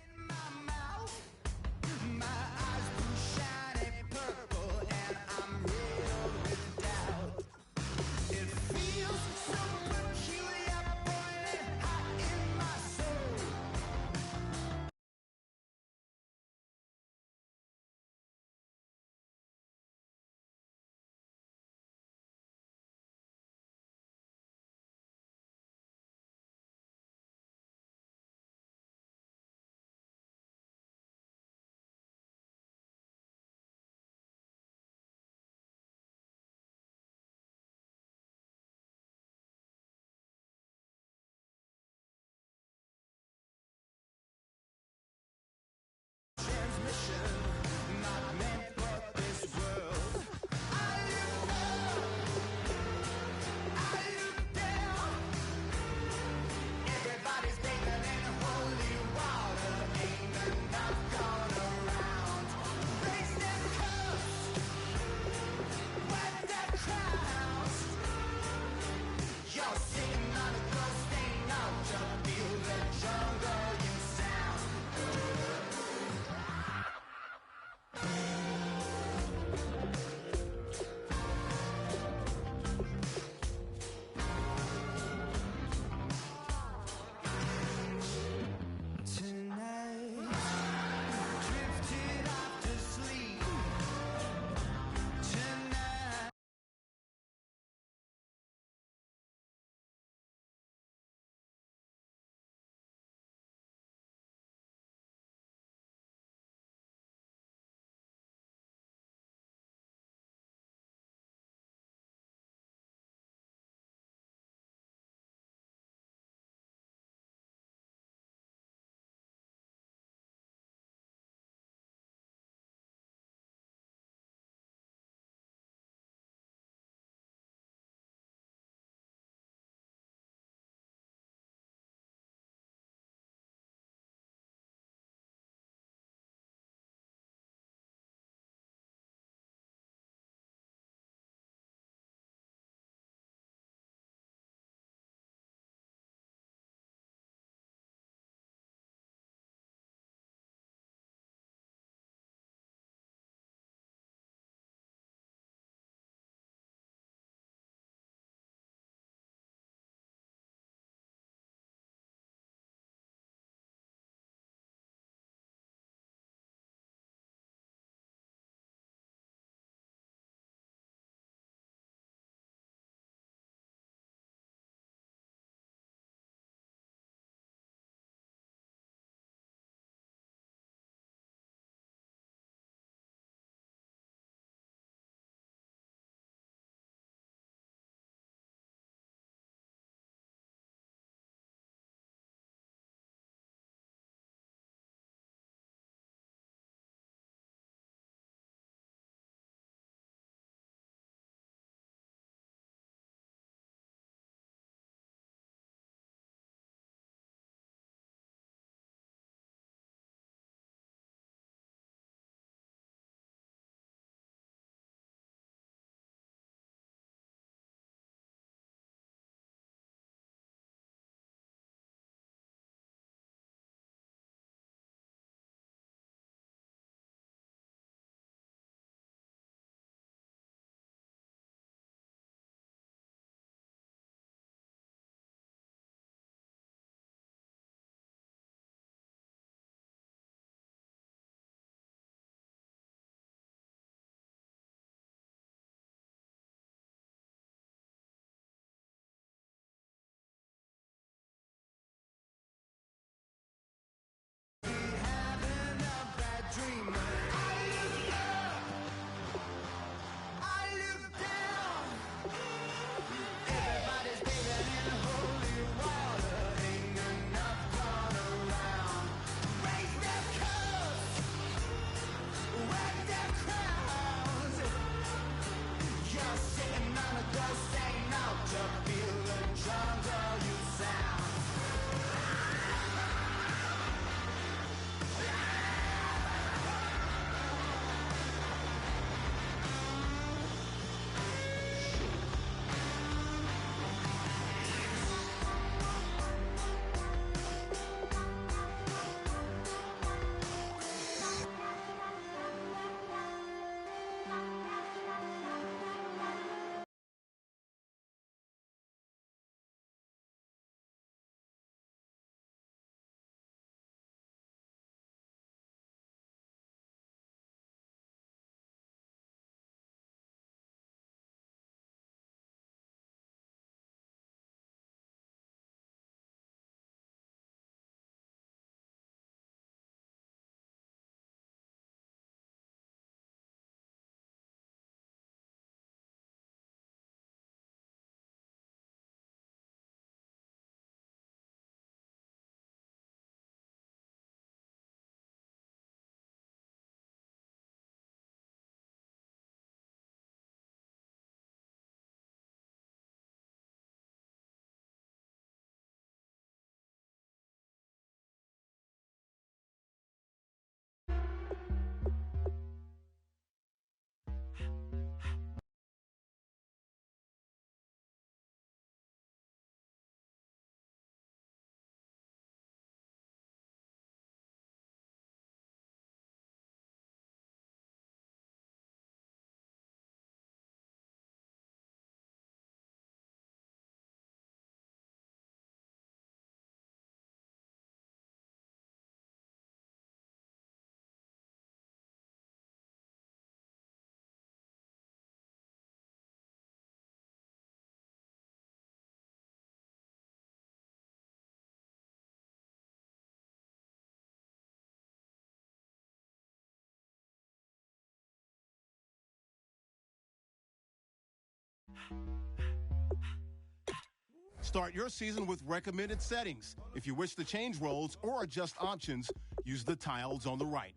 Start your season with recommended settings. If you wish to change roles or adjust options, use the tiles on the right.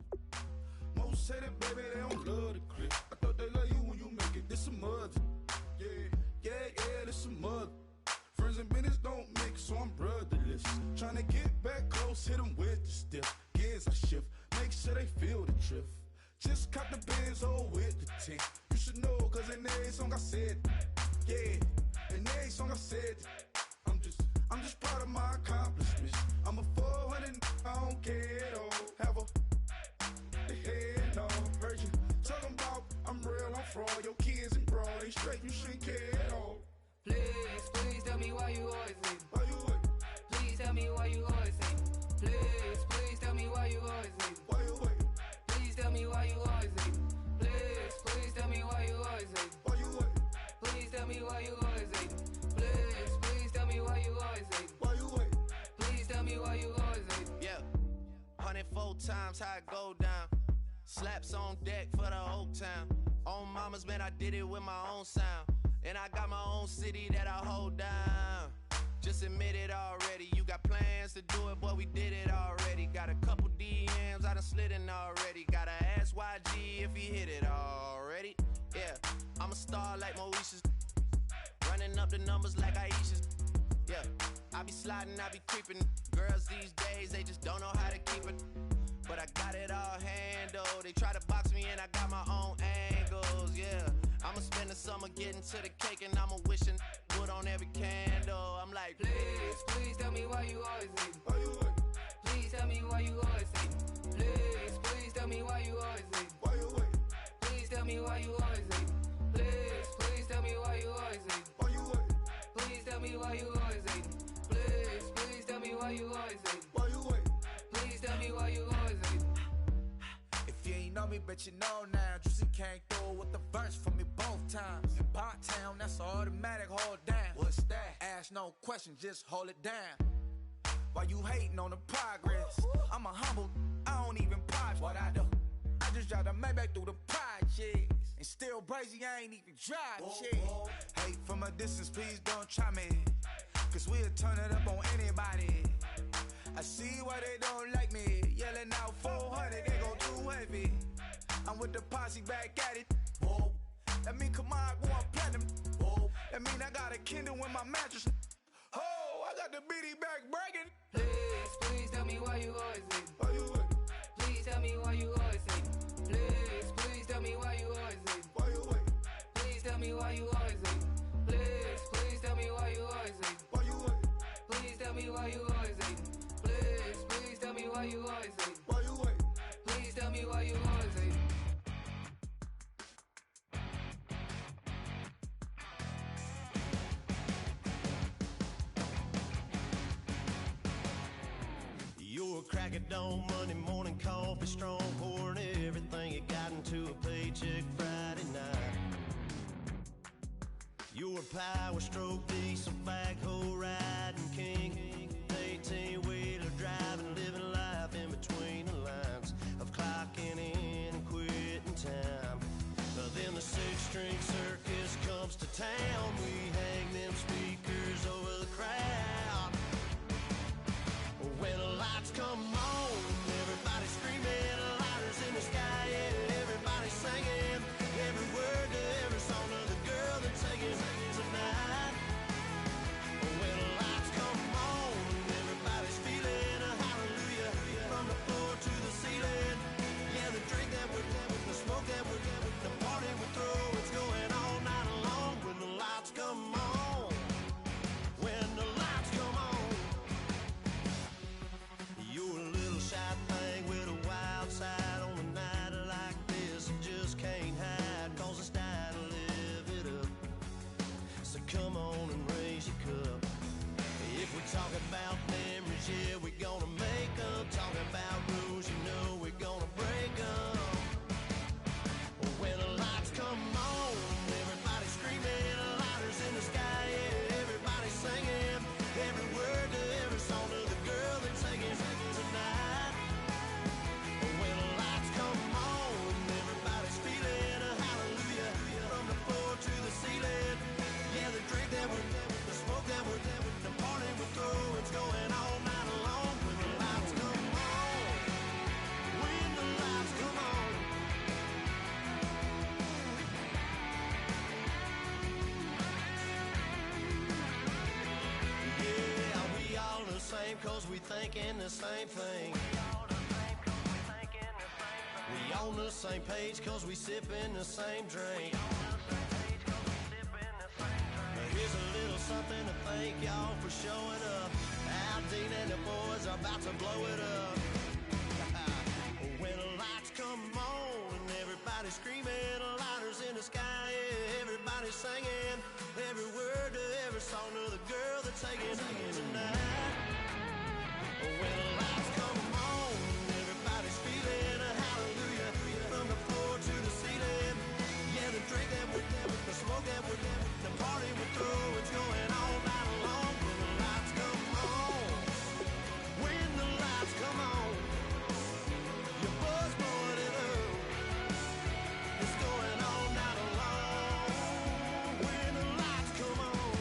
Most say that, baby, they don't love the crib. I thought they love you when you make it. This some mud. Yeah, this some mud. Friends and business don't mix, so I'm brotherless. Trying to get back close, hit them with the stiff. Gears I shift, make sure they feel the drift. Just caught the Benz with the tint. You should know, cause in every song I said, yeah, in every song I said, I'm just proud of my accomplishments. I'm a 400, I don't care at all. Have a head on. Heard you talking about I'm real, I'm fraud. Your kids and broad, they straight, you shouldn't care at all. Please tell me why you always leave. Why you what? Please tell me why you always leave. Please tell me why you always leave. Why you what? Please tell me why you always leave. Please tell me why you always leave. Why you what? Please tell me why you always leave. Please tell me why you always leave. Why you what? Please tell me why you always leave. Yeah, 104 times how it go down. Slaps on deck for the whole town. On mamas, man, I did it with my own sound. And I got my own city that I hold down. Just admit it already. You got plans to do it, boy, we did it already. Got a couple DMs, I done slid in already. Gotta ask YG if he hit it already. Yeah, I'm a star like Moesha's. Running up the numbers like Aisha's. Yeah, I be sliding, I be creeping. Girls these days, they just don't know how to keep it. But I got it all handled. They try to box me in, I got my own angles, yeah. I'ma spend the summer getting to the cake and I'ma wishing wood on every candle. I'm like, Please tell me why you always leave. Why you what? Please tell me why you always leave. Please tell me why you always leave. Why you what? Please tell me why you always leave. Please tell me why you always leave. Why you what? Please tell me why you always leave. Please tell me why you always leave. Why you what? Please tell me why you always leave. If you ain't know me, bet you know now. Juicy came through with the verse for me both times. In Pot Town, that's automatic, hold down. What's that? Ask no question, just hold it down. Why you hating on the progress? I'm a humble, I don't even pop what I do. I just drive the Maybach through the projects. And still brazy, I ain't even drive shit. Hate from a distance, please don't try me. Cause we'll turn it up on anybody. I see why they don't like me. Yelling out 400, they go too heavy. I'm with the posse back at it. Whoa. That mean come on, go on platinum. Whoa. That mean I got a Kindle in my mattress. Oh, I got the BD back bragging. Please tell me why you always leave. Why you what? Please tell me why you always leave. Please tell me why you always leave. Why you what? Please tell me why you always leave. Please tell me why you always leave. Why you what? Please tell me why you always leave. Please tell me why you always leave. Why you what? Please tell me why you always leave. you're a crack at dawn, Monday morning coffee, strong pouring everything you got into a paycheck Friday night. You're a power stroke, diesel backhoe riding king, 18-wheeler driving, living life in between the lines of clocking in and quitting time. Then the six-string circus comes to town. We hang them speakers over the crowd. When the lights come on, everybody's screaming, lighters in the sky, yeah, everybody's singing every word to every song of the girl they're taking tonight. When the lights cause we thinking the same thing. We on the same page cause we sipping the same drink. Here's a little something to thank y'all for showing up. Al Dean and the boys are about to blow it up. When the lights come on and everybody's screaming, lighters in the sky, yeah, everybody's singing every word to every song of the girl that's taking tonight. When the lights come on, everybody's feeling a hallelujah from the floor to the ceiling. Yeah, the drink that we're doing, the smoke that we're doing, the party we're through, it's going all night long. When the lights come on, when the lights come on, your buzz morning up, it's going all night long. When the lights come on.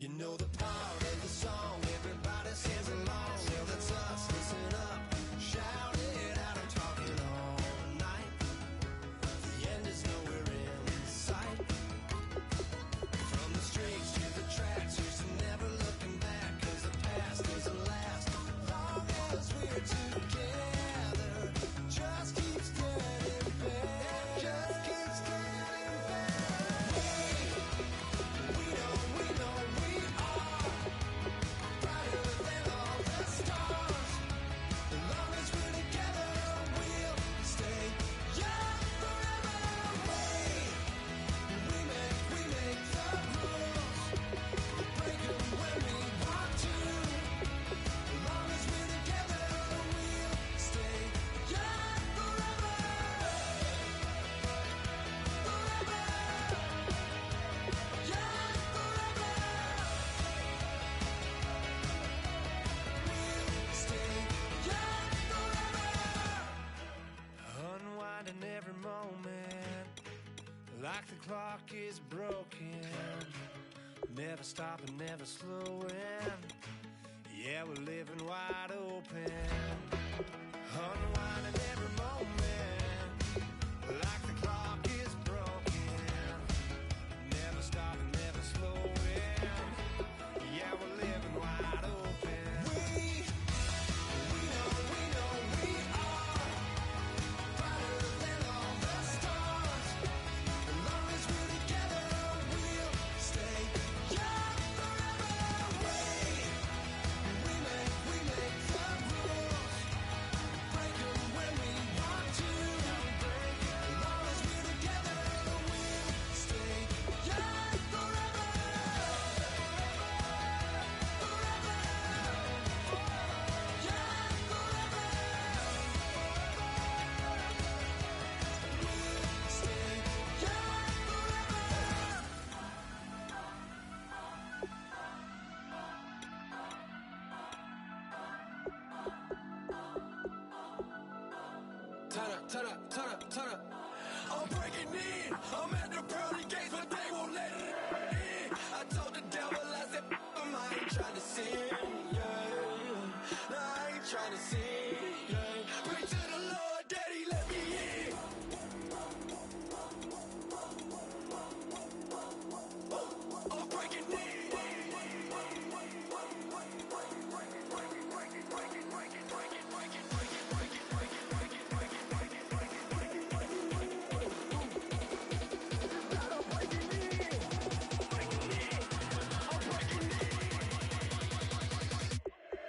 You know the part of the song everybody sings along. Well, that's us. Listen up, shout it out. I'm talking all night. The end is nowhere in sight. From the streets to the tracks, here's to never looking back. 'Cause the past doesn't last long as we're together. Just keeps getting better. Just keeps getting better. We know we are brighter than all the stars. As long as we're together, we'll stay young forever. We make the rules, break 'em when we want to. As long as we're together, we'll stay young forever. Forever. Young forever. We'll stay young forever. Unwinding every moment, like the clock is broken. Never stopping, never slowing. Yeah, we're living wide open. Unwinding every moment, like the clock is broken. Never stopping, never slowing. Yeah, we're living wide open. We know we are brighter than all the stars. As long as we're together, we'll stay young forever. We make the rules, break 'em when we want to. As long as we're together, we'll stay young forever. Forever. Young forever. We'll stay young forever. Turn up. I'm breaking in. I'm at the pearly gates, but they won't let it in. I told the devil, I said, I ain't trying to sin. Yeah. No, I ain't trying to sin. Yeah. Pray to the Lord, Daddy, let me in. I'm breaking in.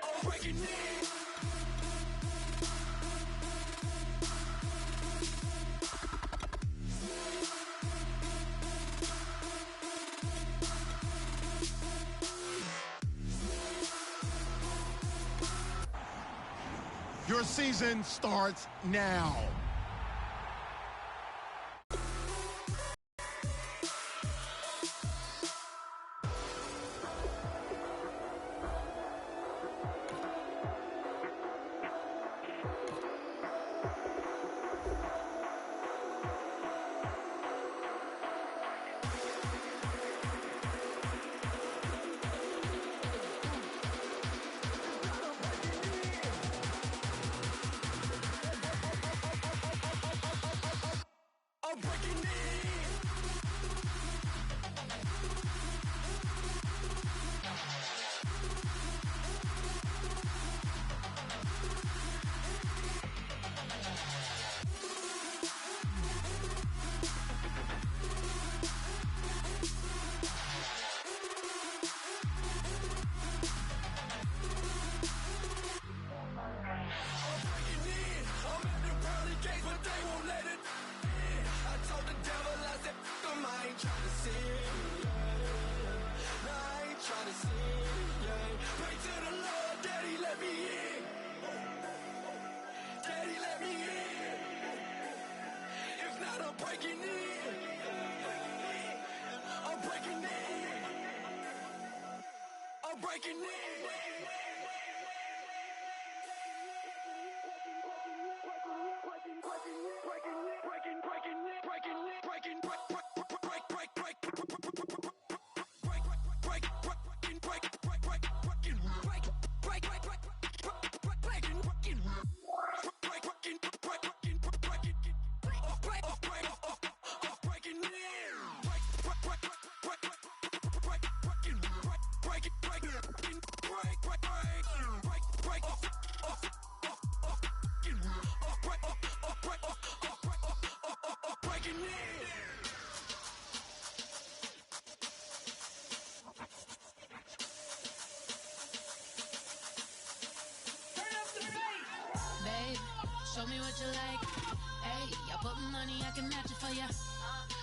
I'm breaking in. Your season starts now. I'm breaking in. I'm at the pearly gates, but they won't let it in. I told the devil, I said, I ain't trying to sin. No, I ain't trying to sin. Yeah. Pray to the Lord, Daddy, let me in. Daddy, let me in. If not, I'm breaking in. I'm breaking in. I'm breaking in. Breaking show me what you like. Hey, I put money, I can match it for ya.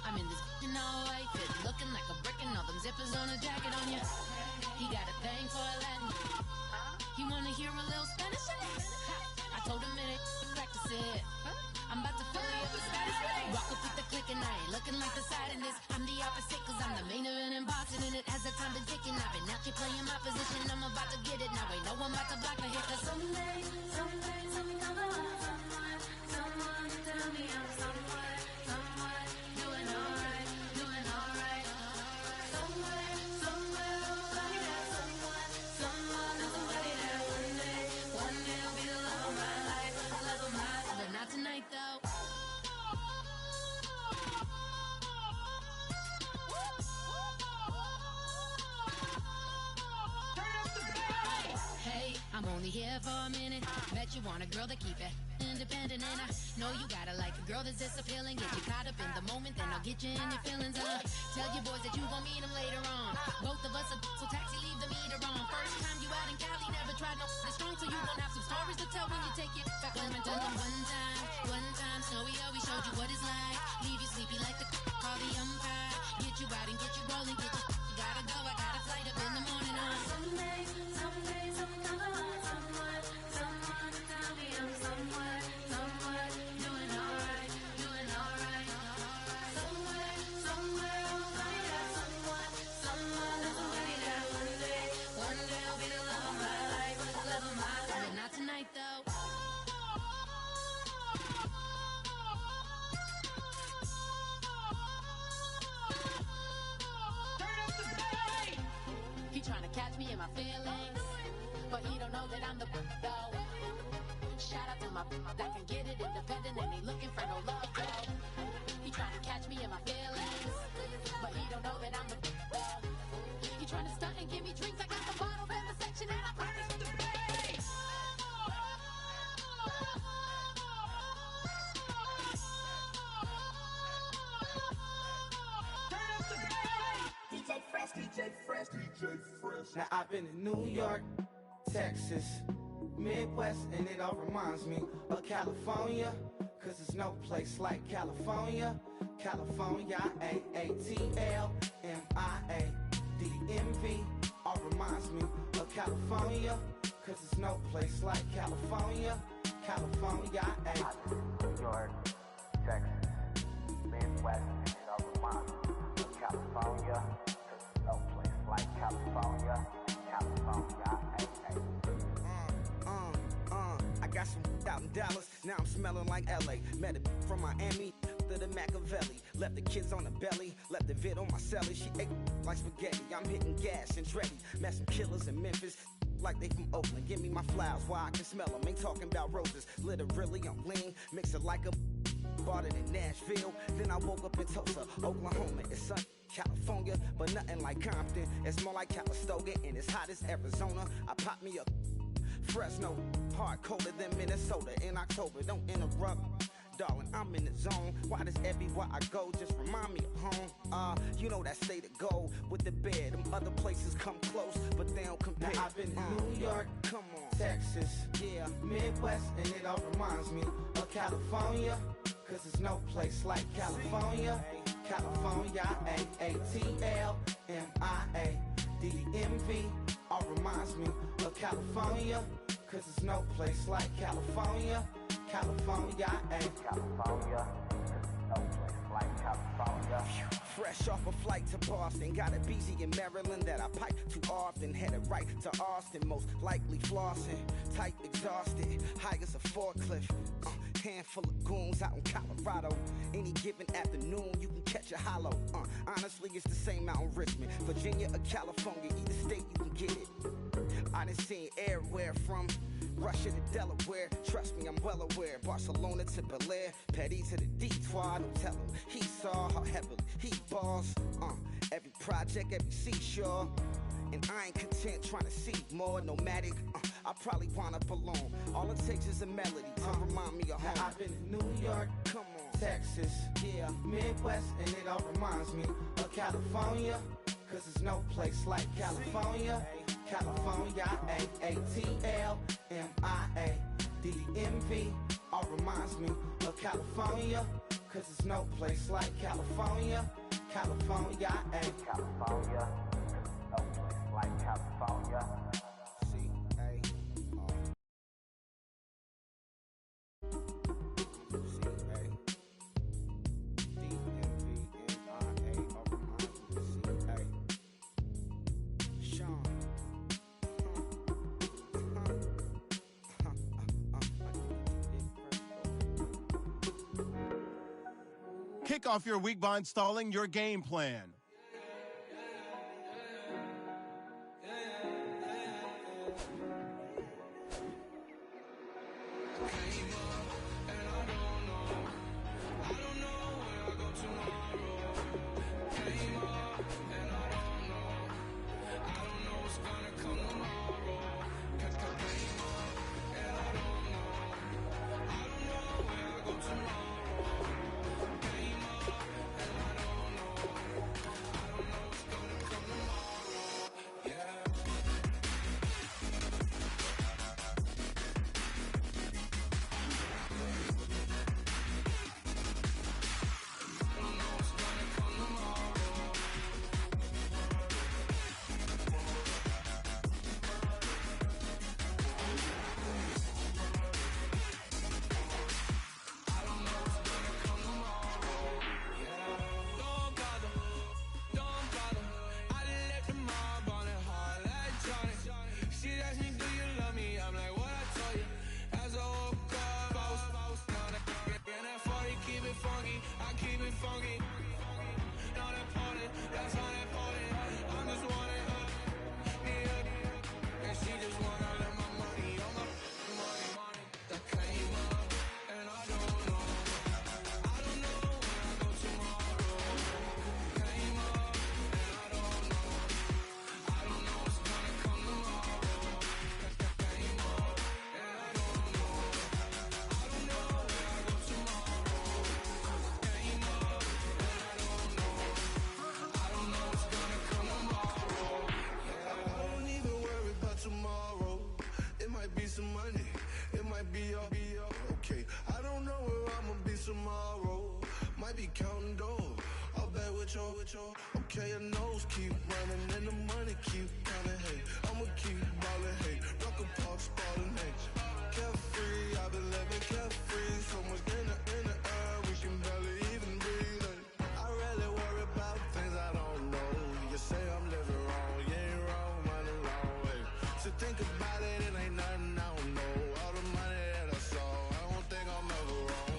I'm in this in all white fit, looking like a brick and all them zippers on a jacket on ya. He got a thing for a Latin. He wanna hear a little Spanish? I told him it ain't practice it. I'm about to fill you up with status. Walk up with the click and I ain't looking like the side in this. I'm the opposite cause I'm the main event and boxing in it. As the time been ticking, I've been out here playing my position. I'm about to get it now. Ain't no one about to block the hit. Cause someday, something come along. Someone to tell me I'm somewhere, doing alright, doing alright. Somewhere, somebody there, someone, and somebody there. One day will be the love of my life, but not tonight though. Hey, I'm only here for a minute. Bet you want a girl to keep it independent, and I know you gotta like a girl that's disappealing. Get you caught up in the moment, then I'll get you in your feelings. Tell your boys that you gon' meet them later on. Both of us are so taxi, leave the meter on. First time you out in Cali, never tried no strong, so you gon' have some stories to tell when you take it back. Let me tell them one time, Snowy always showed you what it's like. Leave you sleepy like the call the umpire. Get you out and get you rolling, get you gotta go. I got a flight up in the morning on someday, something come along. Someone to tell me I'm somewhere, doing alright, doing alright. Somewhere, somebody there, someone, and somebody there. One day I'll be the love of my life, but not tonight though. He tryna catch me in my feelings, but he don't know that I'm the though. Shout out to my that can get it independent and ain't looking for no love though. He tryna catch me in my feelings, but he don't know that I'm the though. He tryna stunt and give me drinks. I got the bottles in the section and I promise to pay. DJ Fresh. Now I've been in New York, Texas, Midwest, and it all reminds me of California, cause there's no place like California. California, AATLMIADMV, all reminds me of California, cause there's no place like California. California, New York, Texas, Midwest, and it all reminds me of California, cause there's no place like California. California, I got some out in Dallas, now I'm smelling like LA. Met a from Miami to the Machiavelli. Left the kids on the belly, left the vid on my celly. She ate like spaghetti, I'm hitting gas and Dreddy. Met some killers in Memphis, like they from Oakland. Give me my flowers while I can smell them. Ain't talking about roses, literally I'm lean. Mix it like a bought it in Nashville. Then I woke up in Tulsa, Oklahoma. It's sunny, California, but nothing like Compton. It's more like Calistoga, and it's hot as Arizona. I pop me up Fresno, hard colder than Minnesota in October. Don't interrupt, darling, I'm in the zone. Why does everywhere I go just remind me of home? You know that state of gold with the bed. Them other places come close, but they don't compare. Now I've been in New York, come on, Texas, yeah, Midwest, and it all reminds me of California, cause there's no place like California. California, AATLMIADMV, all reminds me of California, cause there's no place like California. California, California, no place like California. Fresh off a flight to Boston, got a BZ in Maryland that I pipe too often. Headed right to Austin, most likely flossing. Tight, exhausted, high as a forklift. Handful of goons out in Colorado. Any given afternoon, you can catch a hollow. Honestly, it's the same out in Richmond, Virginia or California. Either state, you can get it. I done seen everywhere from Russia to Delaware. Trust me, I'm well aware. Barcelona to Bel Air, Petty to the Detroit. Don't tell him he saw how heavily he balls. Every project, every seashore. And I ain't content trying to see more nomadic. I probably wind up alone. All it takes is a melody to remind me of home. Now I've been in New York, come on, Texas, yeah, Midwest, and it all reminds me of California, cause there's no place like California. California, AATLMIADMV, all reminds me of California, cause there's no place like California. California, ayy. California, no place like California. Kick off your week by installing your game plan. Okay, your nose keep running and the money keep coming. Hey, I'ma keep ballin'. Hey, rock a park, spallin'. Hey, carefree, I've been living carefree. So much in the air, we can barely even breathe. Hey, I rarely worry about things I don't know. You say I'm living wrong, you ain't wrong, man, alone. Hey, so think about it, it ain't nothing I don't know. All the money that I saw, I don't think I'm ever wrong.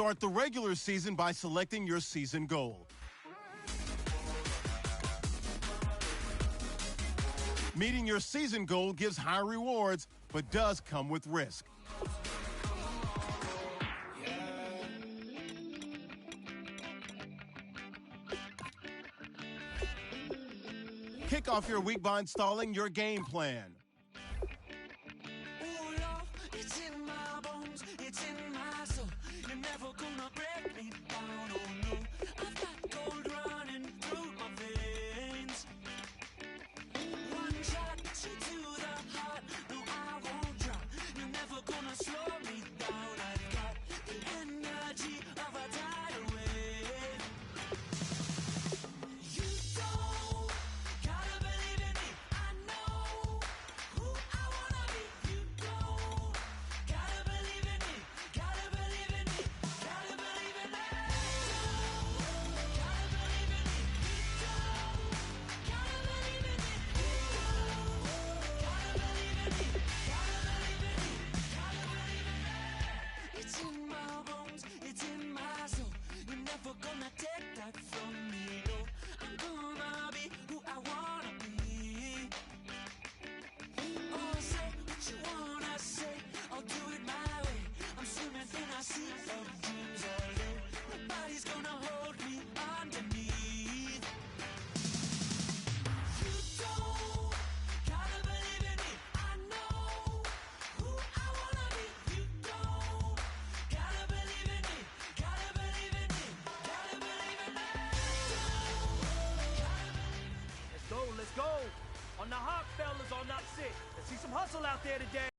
Start the regular season by selecting your season goal. Meeting your season goal gives high rewards, but does come with risk. Kick off your week by installing your game plan. some hustle out there today.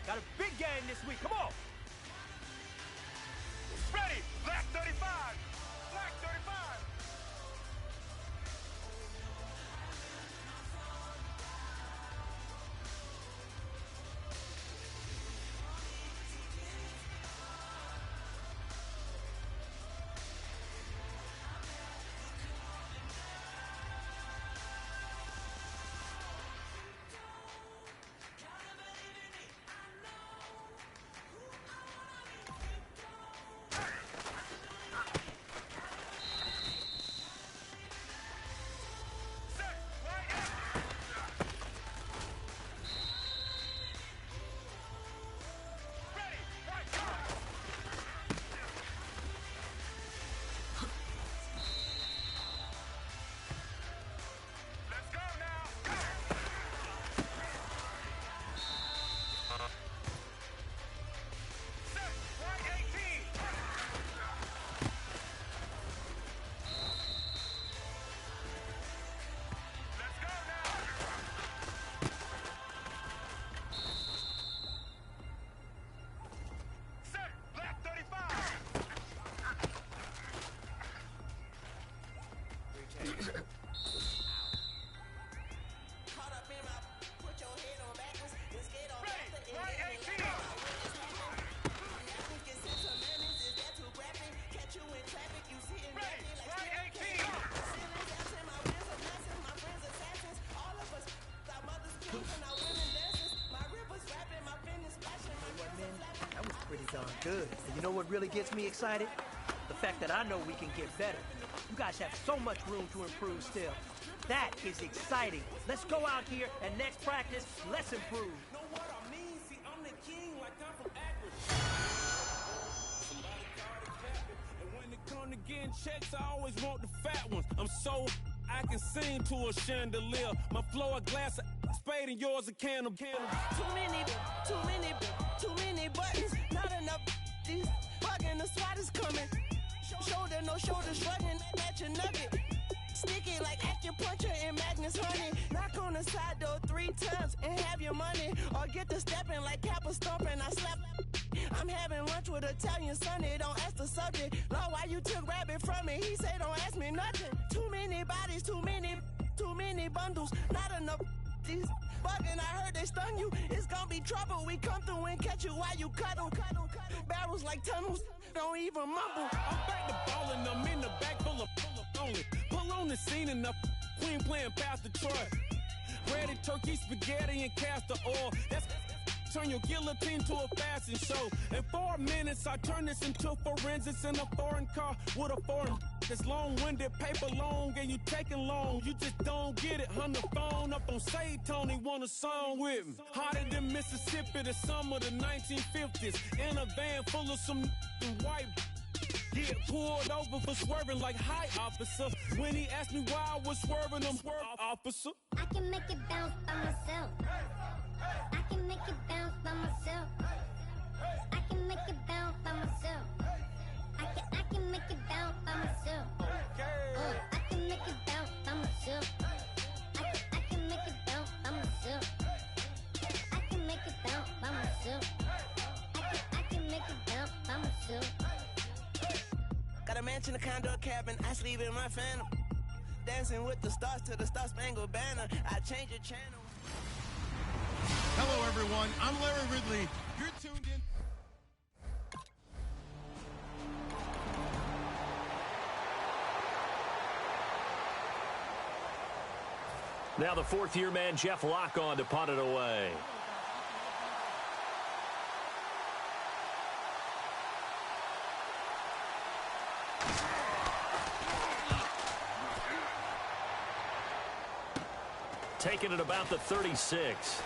Got a big game this week. Come on. Ready, black 35. Black 35. Good. And you know what really gets me excited? The fact that I know we can get better. You guys have so much room to improve still. That is exciting. Let's go out here and next practice, let's improve. Know what I mean? See, I'm the king like I'm from Akron. Somebody called it capping. And when it come to getting checks, I always want the fat ones. I'm so I can sing to a chandelier. My flow a glass of spade and yours a can of candle. Too many buttons. Not enough. These bugging, the SWAT is coming. Shoulder, no shoulder, shrugging at your nugget. Sticky like acupuncture and Magnus honey. Knock on the side door 3 times and have your money. Or get the stepping like Kappa stomping. I slap. I'm having lunch with Italian Sonny. Don't ask the subject. Lord, why you took rabbit from me? He say don't ask me nothing. Too many bodies, too many bundles. Not enough. These bugging, I heard they stung you. It's gonna be trouble. We come through and catch you while you cuddle. Barrels like tunnels. Don't even mumble. I'm back to ballin'. I'm in the back full of only. Pull on the scene and the queen playing past Detroit. Breaded turkey, spaghetti, and castor oil. That's turn your guillotine to a fashion show. In 4 minutes, I turn this into forensics in a foreign car with a foreign. It's long-winded, paper long, and you taking long. You just don't get it. On the phone up on Say Tony, want a song with me. Hotter than Mississippi, the summer of the 1950s. In a van full of some white. Get pulled over for swerving like hi, officer. When he asked me why I was swerving, I'm swerve, officer. I can make it bounce by myself. I can make it bounce by myself. I can make it bounce by myself. I can make it bounce by myself. I can make it bounce by myself. I can make it bounce by myself. I can make it bounce by myself. I can make it bounce by myself. Got a mansion, a condo, a cabin. I sleep in my phantom. Dancing with the stars to the Star Spangled Banner. I change your channel. Hello, everyone. I'm Larry Ridley. You're tuned in. Now the fourth-year man, Jeff Locke, on to punt it away. Taking it about the 36.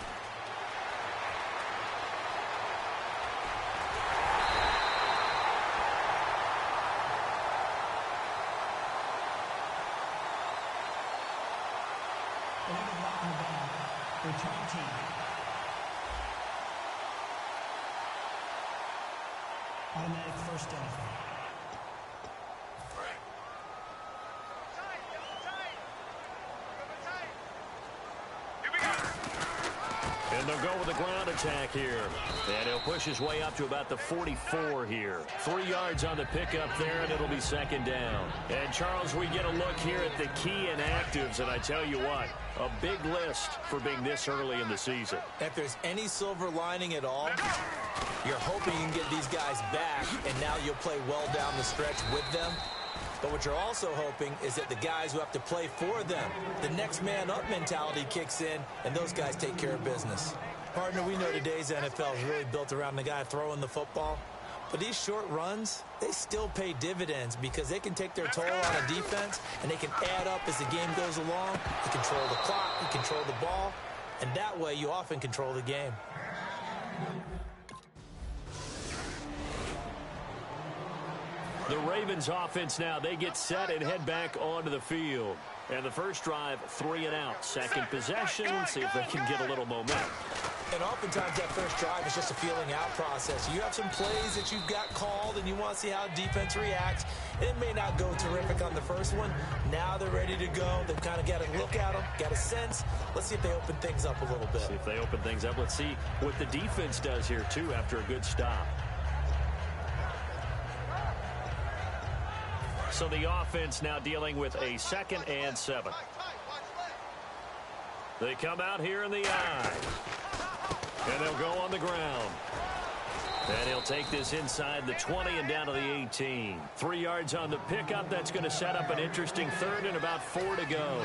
Return team. Automatic first down. And they'll go with a ground attack here. And he'll push his way up to about the 44 here. 3 yards on the pickup there, and it'll be second down. And, Charles, we get a look here at the key inactives, and I tell you what, a big list for being this early in the season. If there's any silver lining at all, you're hoping you can get these guys back, and now you'll play well down the stretch with them. But what you're also hoping is that the guys who have to play for them, the next man up mentality kicks in, and those guys take care of business. Partner, we know today's NFL is really built around the guy throwing the football. But these short runs, they still pay dividends because they can take their toll on a defense, and they can add up as the game goes along. You control the clock, you control the ball, and that way you often control the game. The Ravens offense now, they get set and head back onto the field. And the first drive, 3 and out. Second possession, see if they can get a little momentum. And oftentimes that first drive is just a feeling out process. You have some plays that you've got called and you want to see how defense reacts. It may not go terrific on the first one. Now they're ready to go. They've kind of got a look at them, got a sense. Let's see if they open things up a little bit. See if they open things up. Let's see what the defense does here, too, after a good stop. So the offense now dealing with a 2nd and 7. They come out here in the eye. And they'll go on the ground. And he'll take this inside the 20 and down to the 18. 3 yards on the pickup. That's going to set up an interesting 3rd and about 4 to go.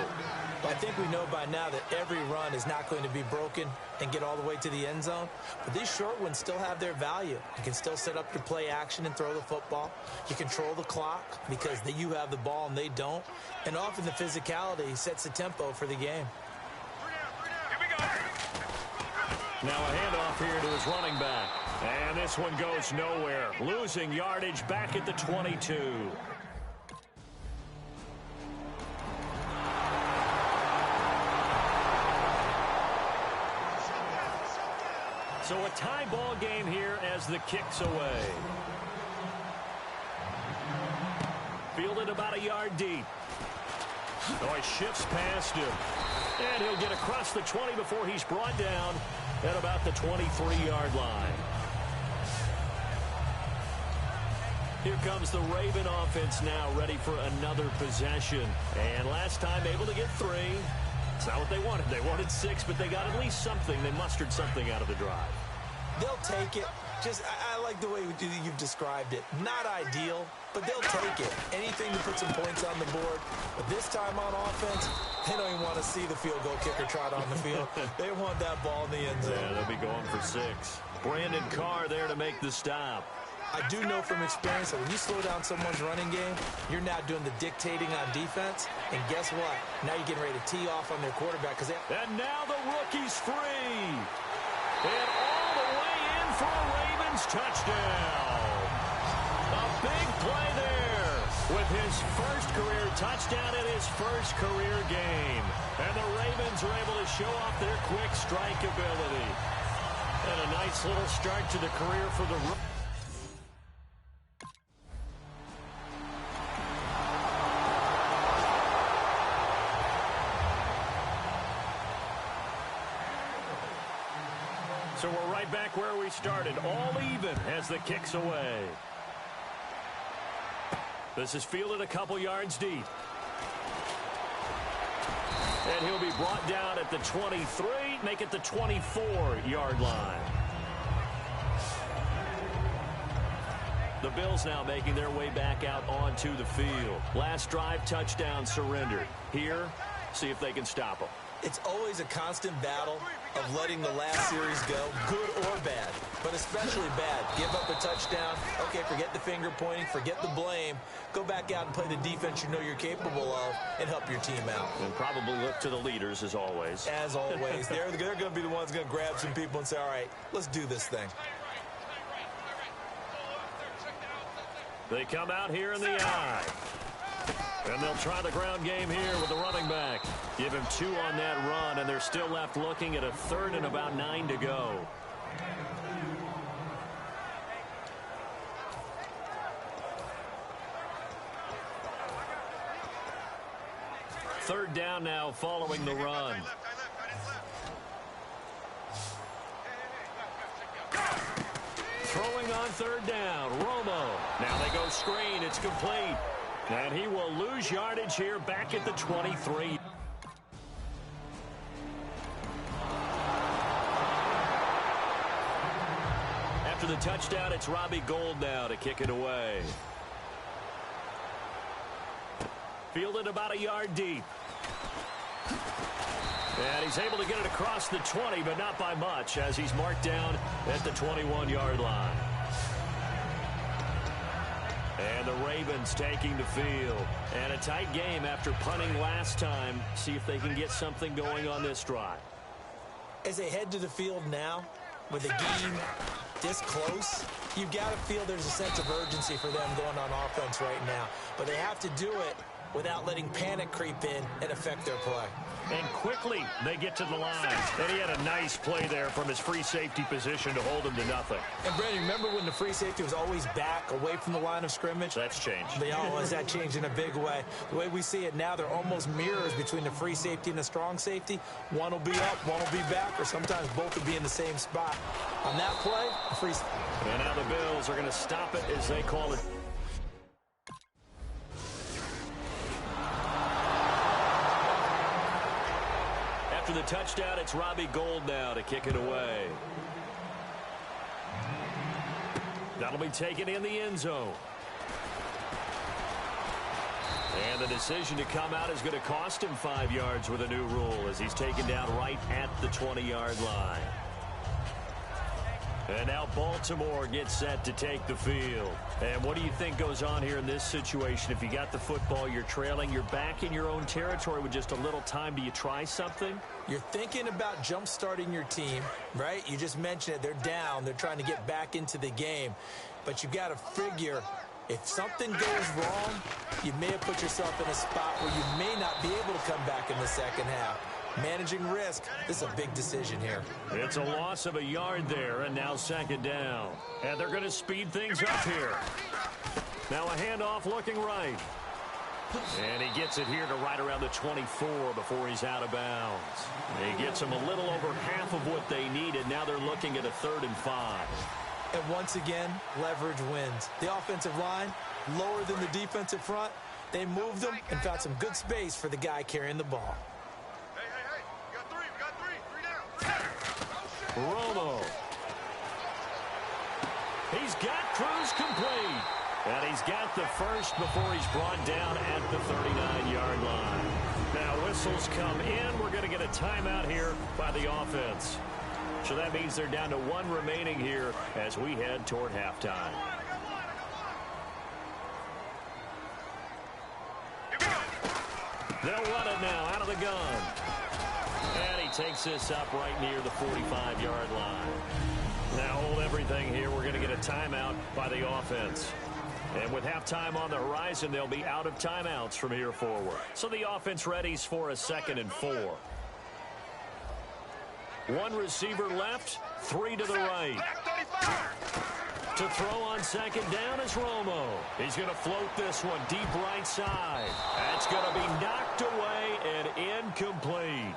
I think we know by now that every run is not going to be broken and get all the way to the end zone. But these short ones still have their value. You can still set up your play action and throw the football. You control the clock because you have the ball and they don't. And often the physicality sets the tempo for the game. Now a handoff here to his running back. And this one goes nowhere. Losing yardage back at the 22. So a tie ball game here as the kick's away. Fielded about a yard deep. Oh, he shifts past him. And he'll get across the 20 before he's brought down at about the 23-yard line. Here comes the Raven offense now, ready for another possession. And last time able to get 3. It's not what they wanted. They wanted 6, but they got at least something. They mustered something out of the drive. They'll take it. I like the way you've described it. Not ideal, but they'll take it. Anything to put some points on the board. But this time on offense, they don't even want to see the field goal kicker trot on the field. They want that ball in the end zone. Yeah, they'll be going for 6. Brandon Carr there to make the stop. I do know from experience that when you slow down someone's running game, you're now doing the dictating on defense. And guess what? Now you're getting ready to tee off on their quarterback. And now the rookie's free. And all the way in for a Ravens touchdown. A big play there with his first career touchdown in his first career game. And the Ravens are able to show off their quick strike ability. And a nice little start to the career for the rookie. So we're right back where we started, all even as the kick's away. This is fielded a couple yards deep. And he'll be brought down at the 23, make it the 24-yard line. The Bills now making their way back out onto the field. Last drive, touchdown surrendered. Here, see if they can stop them. It's always a constant battle of letting the last series go, good or bad, but especially bad. Give up a touchdown. Okay, forget the finger pointing, forget the blame. Go back out and play the defense you know you're capable of and help your team out. And probably look to the leaders as always. As always. They're going to be the ones going to grab some people and say, all right, let's do this thing. They come out here in the eye. And they'll try the ground game here with the running back. Give him 2 on that run, and they're still left looking at a 3rd and about 9 to go. Third down now following the run. third down. Romo. Now they go screen. It's complete. And he will lose yardage here back at the 23. After the touchdown, it's Robbie Gould now to kick it away. Fielded about a yard deep. And he's able to get it across the 20, but not by much, as he's marked down at the 21-yard line. And the Ravens taking the field. And a tight game after punting last time. See if they can get something going on this drive. As they head to the field now, with the game this close, you've got to feel there's a sense of urgency for them going on offense right now. But they have to do it without letting panic creep in and affect their play. And quickly they get to the line. And he had a nice play there from his free safety position to hold him to nothing. And Brandon, remember when the free safety was always back away from the line of scrimmage? That's changed. That changed in a big way. The way we see it now, they're almost mirrors between the free safety and the strong safety. One will be up, one will be back, or sometimes both will be in the same spot. On that play, the free safety. And now the Bills are going to stop it as they call it. After the touchdown, it's Robbie Gould now to kick it away. That'll be taken in the end zone. And the decision to come out is going to cost him 5 yards with a new rule as he's taken down right at the 20-yard line. And now Baltimore gets set to take the field. And what do you think goes on here in this situation? If you got the football, you're trailing, you're back in your own territory with just a little time. Do you try something? You're thinking about jump-starting your team, right? You just mentioned it. They're down. They're trying to get back into the game. But you got to figure if something goes wrong, you may have put yourself in a spot where you may not be able to come back in the second half. Managing risk, this is a big decision here. It's a loss of a yard there, and now second down. And they're going to speed things up here. Now a handoff looking right. And he gets it here to right around the 24 before he's out of bounds. And he gets them a little over half of what they needed. Now they're looking at a 3rd and 5. And once again, leverage wins. The offensive line, lower than the defensive front. They moved them and found some good space for the guy carrying the ball. Romo. He's got Cruz complete. And he's got the first before he's brought down at the 39-yard line. Now whistles come in. We're going to get a timeout here by the offense. So that means they're down to 1 remaining here as we head toward halftime. They'll run it now out of the gun. And he takes this up right near the 45-yard line. Now hold everything here. We're going to get a timeout by the offense. And with halftime on the horizon, they'll be out of timeouts from here forward. So the offense readies for a 2nd and 4. 1 receiver left, 3 to the right. To throw on second down is Romo. He's going to float this one deep right side. That's going to be knocked away and incomplete.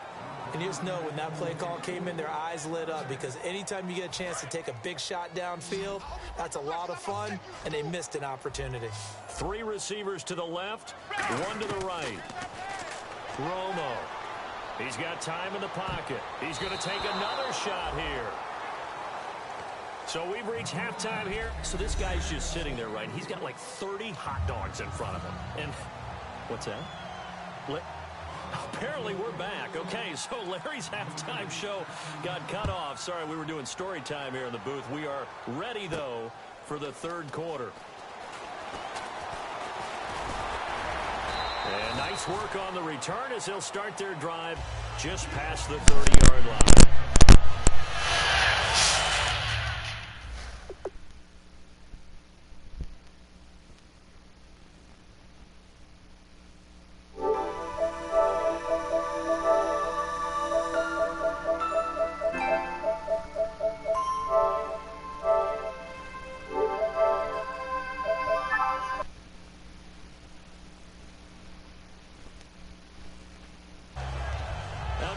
And you just know when that play call came in, their eyes lit up because anytime you get a chance to take a big shot downfield, that's a lot of fun, and they missed an opportunity. 3 receivers to the left, 1 to the right. Romo. He's got time in the pocket. He's going to take another shot here. So we've reached halftime here. So this guy's just sitting there, right? He's got like 30 hot dogs in front of him. And what's that? Apparently we're back. Okay, so Larry's halftime show got cut off. Sorry, we were doing story time here in the booth. We are ready, though, for the 3rd quarter. And nice work on the return as they'll start their drive just past the 30-yard line.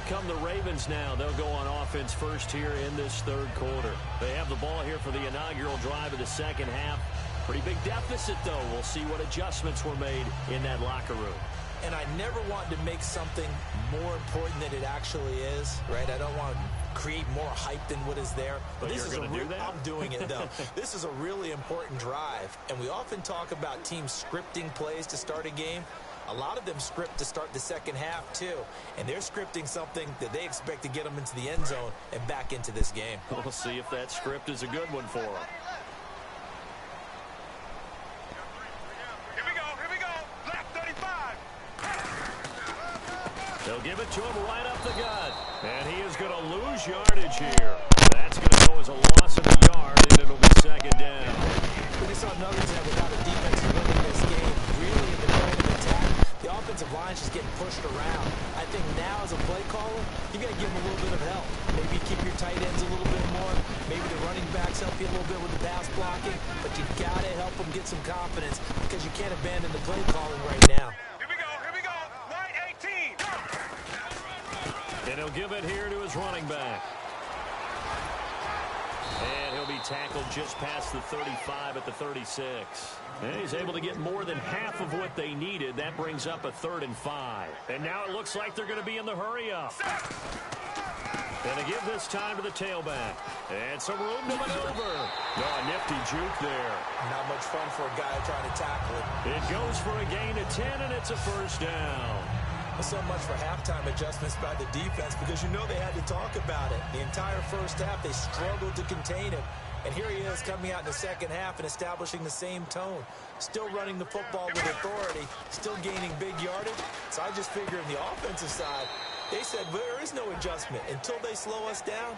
come the Ravens now. They'll go on offense first here in this third quarter. They have the ball here for the inaugural drive of the second half. Pretty big deficit, though. We'll see what adjustments were made in that locker room. And I never want to make something more important than it actually is, right? I don't want to create more hype than what is there. But this you're is going to do that? I'm doing it, though. This is a really important drive. And we often talk about teams scripting plays to start a game. A lot of them script to start the second half, too. And they're scripting something that they expect to get them into the end zone and back into this game. We'll see if that script is a good one for them. They'll give it to him right up the gut. And he is going to lose yardage here. That's going to go as a loss of a yard, and it'll be second down. We saw nuggets that without a defense winning this game. Really, in the point of attack, the offensive line's just getting pushed around. I think now, as a play caller, you got to give them a little bit of help. Maybe keep your tight ends a little bit more. Maybe the running backs help you a little bit with the pass blocking. But you got to help them get some confidence because you can't abandon the play calling right now. And he'll give it here to his running back. And he'll be tackled just past the 35 at the 36. And he's able to get more than half of what they needed. That brings up a 3rd and 5. And now it looks like they're going to be in the hurry up. And to give this time to the tailback. And some room to maneuver. No, a nifty juke there. Not much fun for a guy trying to tackle it. It goes for a gain of 10, and it's a first down. So much for halftime adjustments by the defense because you know they had to talk about it. The entire first half, they struggled to contain him. And here he is coming out in the second half and establishing the same tone. Still running the football with authority, still gaining big yardage. So I just figure on the offensive side, they said there is no adjustment. Until they slow us down,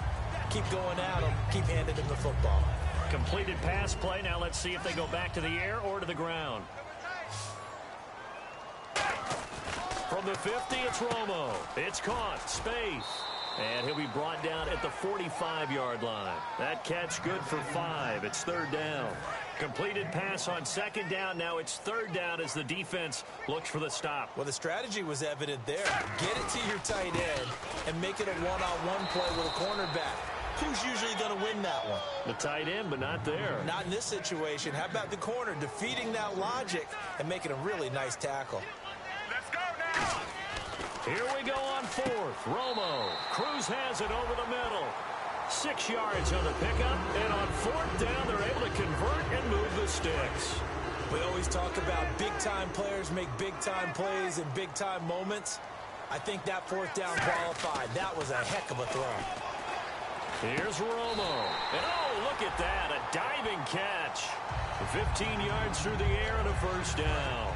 keep going at them, keep handing them the football. Completed pass play. Now let's see if they go back to the air or to the ground. From the 50, it's Romo. It's caught. Space. And he'll be brought down at the 45-yard line. That catch good for 5. It's 3rd down. Completed pass on 2nd down. Now it's 3rd down as the defense looks for the stop. Well, the strategy was evident there. Get it to your tight end and make it a one-on-one play with a cornerback. Who's usually going to win that one? The tight end, but not there. Not in this situation. How about the corner defeating that logic and making a really nice tackle? Here we go on 4th. Romo. Cruz has it over the middle. 6 yards on the pickup. And on 4th down, they're able to convert and move the sticks. We always talk about big-time players make big-time plays in big-time moments. I think that 4th down qualified. That was a heck of a throw. Here's Romo. And oh, look at that. A diving catch. 15 yards through the air and a first down.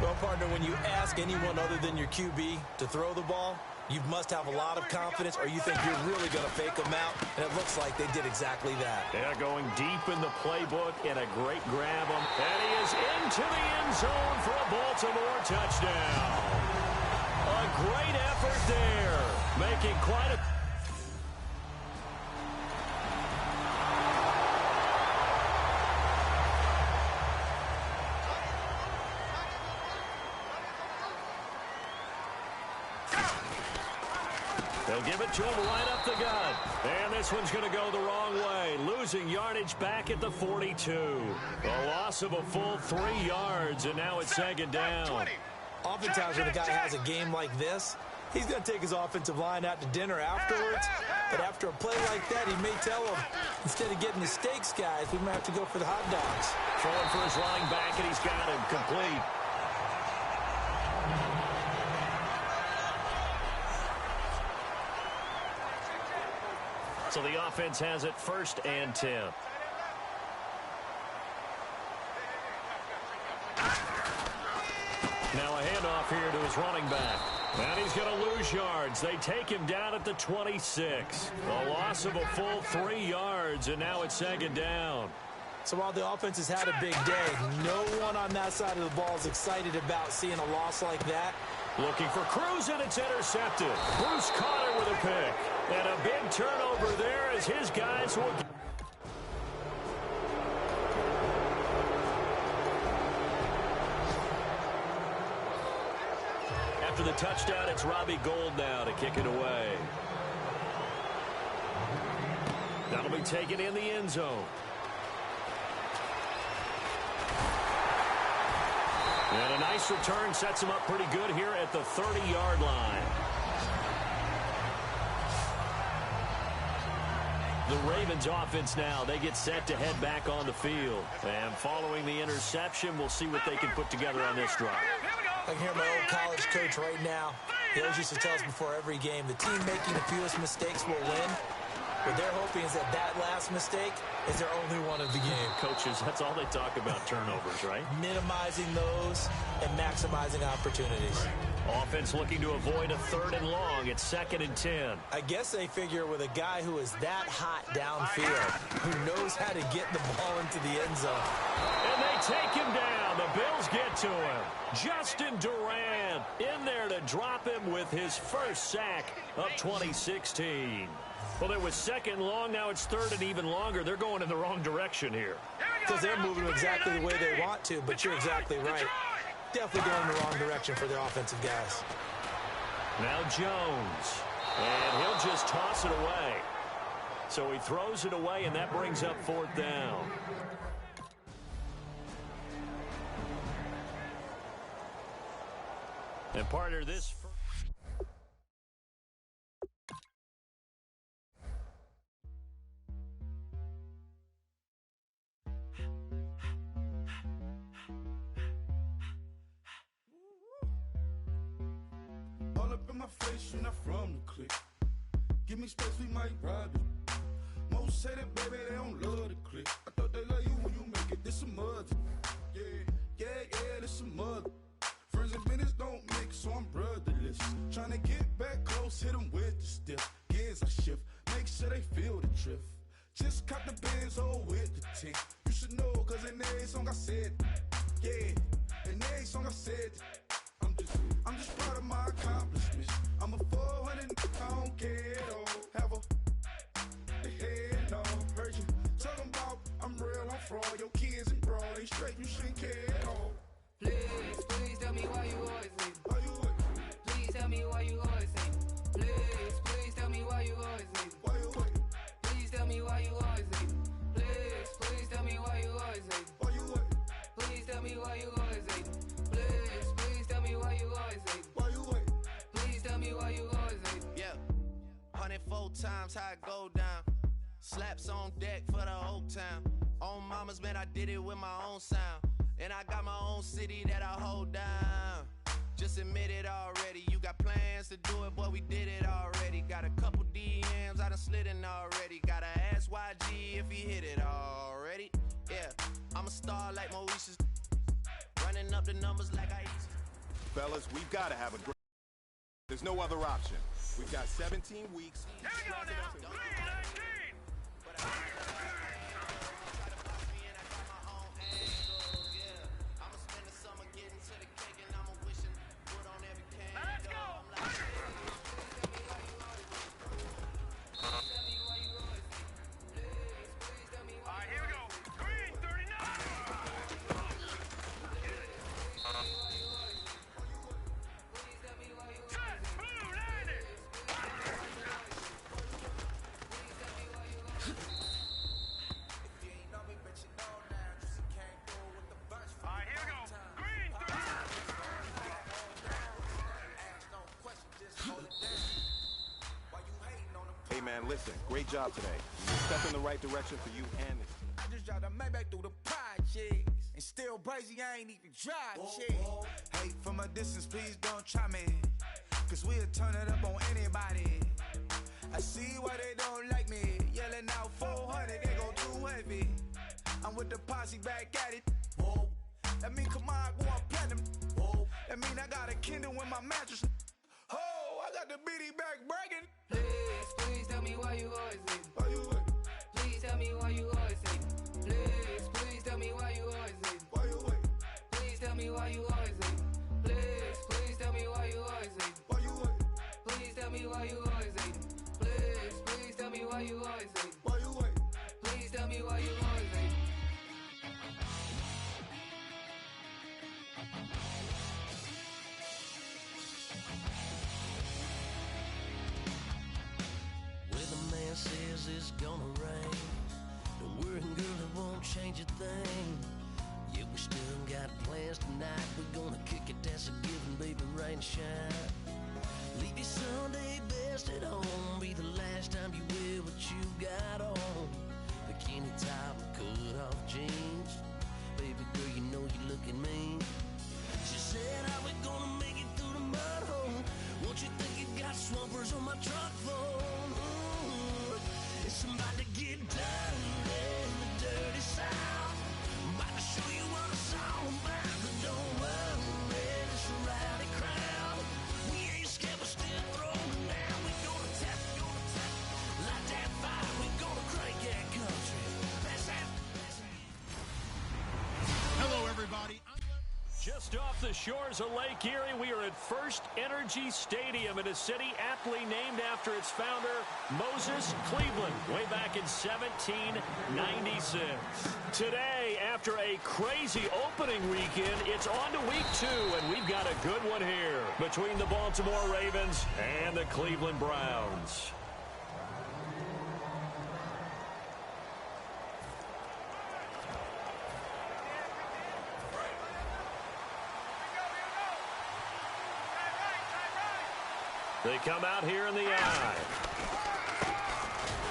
Well, partner, when you ask anyone other than your QB to throw the ball, you must have a lot of confidence or you think you're really going to fake them out, and it looks like they did exactly that. Yeah, going deep in the playbook and a great grab him. And he is into the end zone for a Baltimore touchdown. A great effort there, making quite a... They'll give it to him right up the gut. And this one's going to go the wrong way. Losing yardage back at the 42. A loss of a full 3 yards, and now it's 2nd down. Oftentimes when a guy has a game like this, he's going to take his offensive line out to dinner afterwards. But after a play like that, he may tell them, instead of getting the steaks, guys, we might have to go for the hot dogs. Throwing for his running back, and he's got him complete. So the offense has it 1st and 10. Now a handoff here to his running back. And he's going to lose yards. They take him down at the 26. A loss of a full 3 yards, and now it's 2nd down. So while the offense has had a big day, no one on that side of the ball is excited about seeing a loss like that. Looking for Cruz, and it's intercepted. Bruce caught it with a pick. And a big turnover there as his guys will... After the touchdown, it's Robbie Gould now to kick it away. That'll be taken in the end zone. And a nice return sets him up pretty good here at the 30-yard line. The Ravens offense now, they get set to head back on the field. And following the interception, we'll see what they can put together on this drive. I can hear my old college coach right now. He always used to tell us before every game, the team making the fewest mistakes will win. What they're hoping is that last mistake is their only one of the game. Coaches, that's all they talk about, turnovers, right? Minimizing those and maximizing opportunities. Offense looking to avoid a 3rd and long. It's 2nd and 10. I guess they figure with a guy who is that hot downfield, who knows how to get the ball into the end zone. And they take him down. The Bills get to him. Justin Durant in there to drop him with his first sack of 2016. Well, it was 2nd and long. Now it's 3rd and even longer. They're going in the wrong direction here. Because they're moving exactly the way they want to, but you're exactly right. Definitely going in the wrong direction for the offensive guys. Now Jones. And he'll just toss it away. So he throws it away, and that brings up 4th down. And partner, this... All up in my face, you're not from the clique. Give me space, we might ride it. Most say that, baby, they don't love the clique. I thought they love you when you make it. This some mud. Yeah, this some mud. Friends and business don't mix, so I'm brotherless. Trying to get back close, hit them with the stiff. Gears I shift, make sure they feel the drift. Just caught the Benz, oh, with the tick. You should know, cause in every song I said, yeah, in every song I said, I'm just proud of my accomplishments. I'm a 400, I don't care at all. Have a head on. Heard you talking about I'm real, I'm fraud. Your kids and broad, they straight, you shouldn't care at all. Please tell me why you always hate. Why you what? Please tell me why you always hate. Please tell me why you always hate. Why you what? Please tell me why you always hate. Please tell me why you always hate. Why you what? Please tell me why you always hate. Please tell me why you always hate. Why you what? Please tell me why you always hate. Yeah, 104 times how it go down. Slaps on deck for the whole town. On mama's man, I did it with my own sound. And I got my own city that I hold down. Just admit it already. You got plans to do it, boy, we did it already. Got a couple DMs, I done slid in already. Gotta ask YG if he hit it already. Yeah, I'm a star like Moesha's. Running up the numbers like I used to. Fellas, we've got to have a great... There's no other option. We've got 17 weeks. Here we go now. 3-19. Let's go. All right, here we go. Green 39. Set, blue 90. All right, here we go. Green 30. Hey, man, listen. Great job today. You're a step in the right direction for you and this team. I just dropped a Maybach through the projects. And still brazy, I ain't even drive shit. Hey, from a distance, please don't try me. Cause we'll turn it up on anybody. I see why they don't like me. Yelling out 400, they go too heavy. I'm with the posse back at it. That mean, come on, go on platinum. That mean, I got a Kindle in my mattress. Oh, I got the BD back bragging. Please tell me why you always hate. Why you what? Please tell me why you always hate. Please tell me why you always hate. Why you what? Please tell me why you always hate. Please tell me why you always hate. Why you what? Please tell me why you always hate. Please tell me why you always hate. Why you what? Please tell me why you always hate. plans tonight. We're gonna kick it, that's a given, baby, rain or shine. Leave your Sunday best at home. Be the last time you wear what you got on. Bikini top and cut off jeans. Baby girl, you know you looking mean. She said, how we gonna make it through the mud hole? Won't you think you got swampers on my truck phone? Ooh, it's about to get dirty in the dirty south. About to show you what it's all about. But don't worry, it's a rowdy crowd. We ain't scared, we're still throwing down. We gonna tap, light that fire. We gonna crank that country. Pass that. Hello, everybody. Just off the shores of Lake Erie, we are at First Energy Stadium in a city aptly named after its founder, Moses Cleveland, way back in 1796. Today, after a crazy opening weekend, it's on to week 2, and we've got a good one here between the Baltimore Ravens and the Cleveland Browns. They come out here in the eye.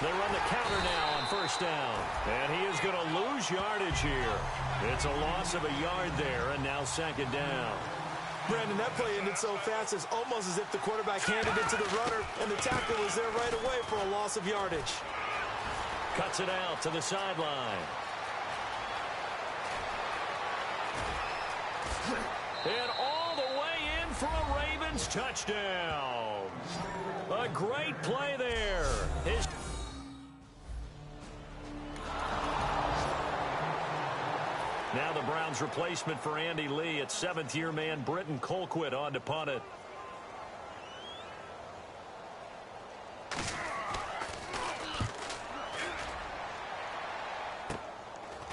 They run the counter now on first down. And he is going to lose yardage here. It's a loss of a yard there, and now second down. Brandon, that play ended so fast, it's almost as if the quarterback handed it to the runner, and the tackle was there right away for a loss of yardage. Cuts it out to the sideline. And all the way in for a Ravens touchdown. A great play there. Now the Browns' replacement for Andy Lee. It's seventh-year man Britton Colquitt on to punt it.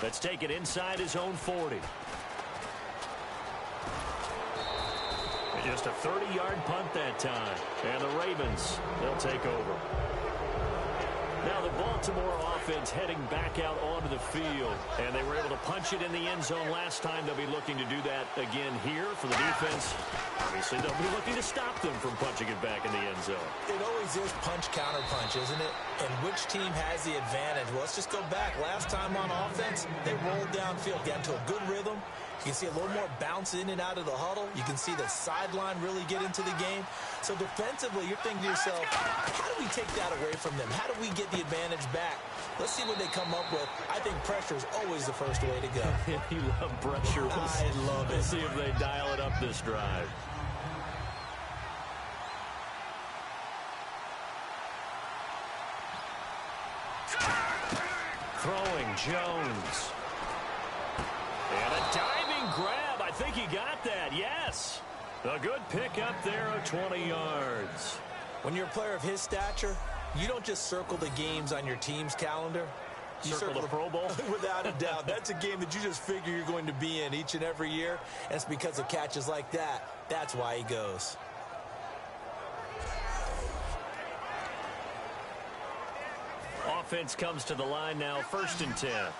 Let's take it inside his own 40. Just a 30-yard punt that time. And the Ravens, they'll take over. Now the Baltimore offense heading back out onto the field. And they were able to punch it in the end zone last time. They'll be looking to do that again here for the defense. Obviously, they'll be looking to stop them from punching it back in the end zone. It always is punch-counter-punch, isn't it? And which team has the advantage? Well, let's just go back. Last time on offense, they rolled downfield, got into a good rhythm. You can see a little more bounce in and out of the huddle. You can see the sideline really get into the game. So defensively, you're thinking to yourself, how do we take that away from them? How do we get the advantage back? Let's see what they come up with. I think pressure is always the first way to go. You love pressure. I love it. We'll see if they dial it up this drive. Throwing Jones. And a diving grab. I think he got that. Yes. A good pick up there of 20 yards. When you're a player of his stature, you don't just circle the games on your team's calendar. You circle the Pro Bowl? Without a doubt. That's a game that you just figure you're going to be in each and every year. And it's because of catches like that. That's why he goes. Offense comes to the line now, 1st and 10.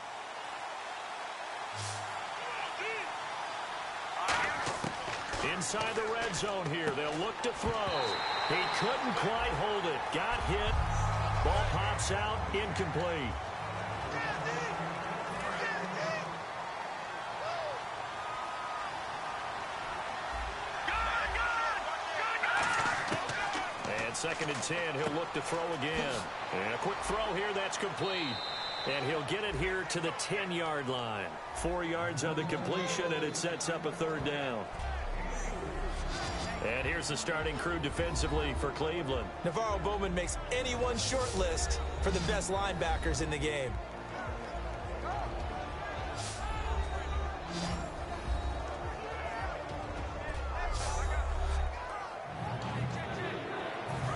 Inside the red zone here. They'll look to throw. He couldn't quite hold it. Got hit. Ball pops out. Incomplete. And 2nd and 10. He'll look to throw again. And a quick throw here. That's complete. And he'll get it here to the 10-yard line. 4 yards on the completion, and it sets up a 3rd down. And here's the starting crew defensively for Cleveland. Navarro Bowman makes anyone's short list for the best linebackers in the game.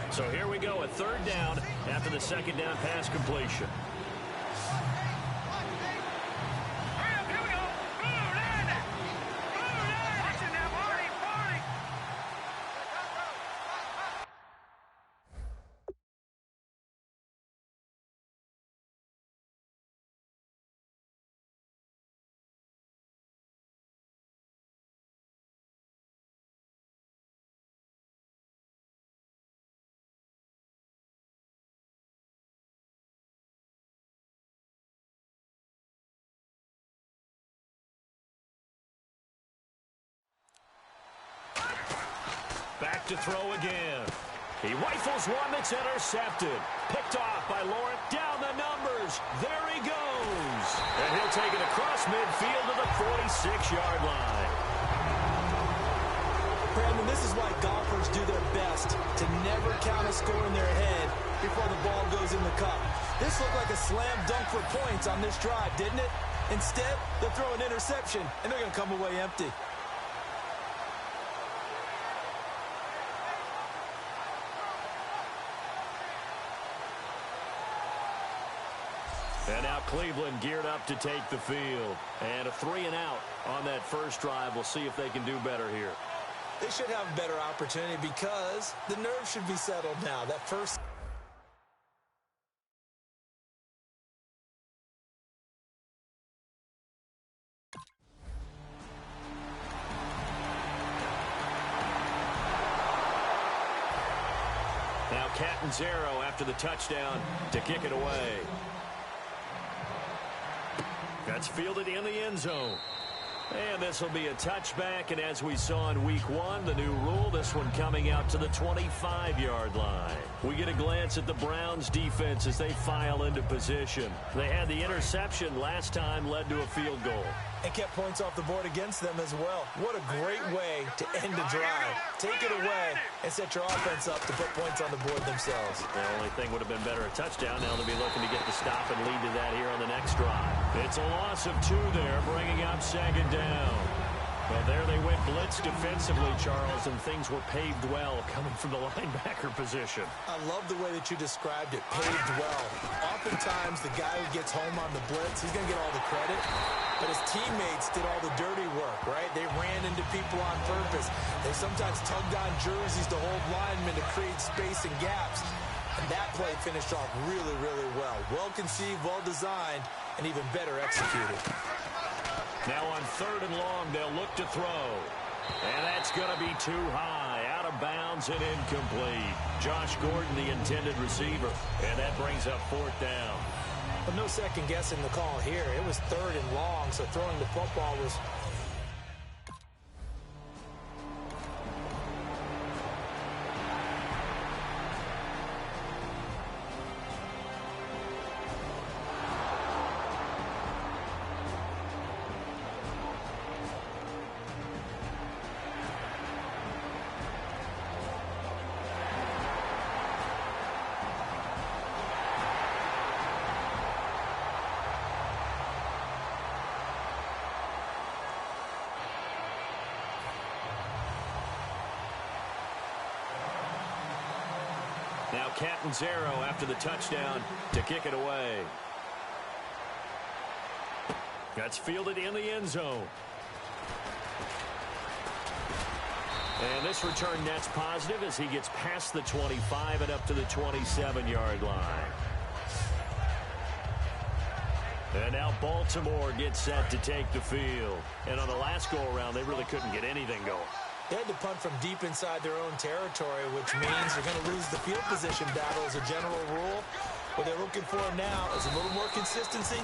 So here we go, a 3rd down after the 2nd down pass completion. to throw again. He rifles one that's intercepted. Picked off by Lawrence. Down the numbers. There he goes. And he'll take it across midfield to the 46-yard line. Brandon, this is why golfers do their best to never count a score in their head before the ball goes in the cup. This looked like a slam dunk for points on this drive, didn't it? Instead, they'll throw an interception, and they're going to come away empty. And now Cleveland geared up to take the field. And a 3-and-out on that first drive. We'll see if they can do better here. They should have a better opportunity because the nerves should be settled now. That first... Now Catanzaro after the touchdown to kick it away. That's fielded in the end zone. And this will be a touchback, and as we saw in week 1, the new rule, this one coming out to the 25-yard line. We get a glance at the Browns' defense as they file into position. They had the interception last time, led to a field goal. And kept points off the board against them as well. What a great way to end a drive. Take it away and set your offense up to put points on the board themselves. The only thing would have been better, a touchdown. Now they'll be looking to get the stop and lead to that here on the next drive. It's a loss of 2 there, bringing up second down. Well, there they went blitz defensively, Charles, and things were paved well coming from the linebacker position. I love the way that you described it, paved well. Oftentimes, the guy who gets home on the blitz, he's going to get all the credit, but his teammates did all the dirty work, right? They ran into people on purpose. They sometimes tugged on jerseys to hold linemen to create space and gaps. And that play finished off really, really well. Well-conceived, well-designed, and even better executed. Now on 3rd and long, they'll look to throw. And that's going to be too high. Out of bounds and incomplete. Josh Gordon, the intended receiver. And that brings up 4th down. But no second guessing the call here. It was 3rd and long, so throwing the football was... Now Catanzaro after the touchdown to kick it away. That's fielded in the end zone. And this return net's positive as he gets past the 25 and up to the 27-yard line. And now Baltimore gets set to take the field. And on the last go-around, they really couldn't get anything going. They had to punt from deep inside their own territory, which means they're going to lose the field position battle as a general rule. What they're looking for now is a little more consistency,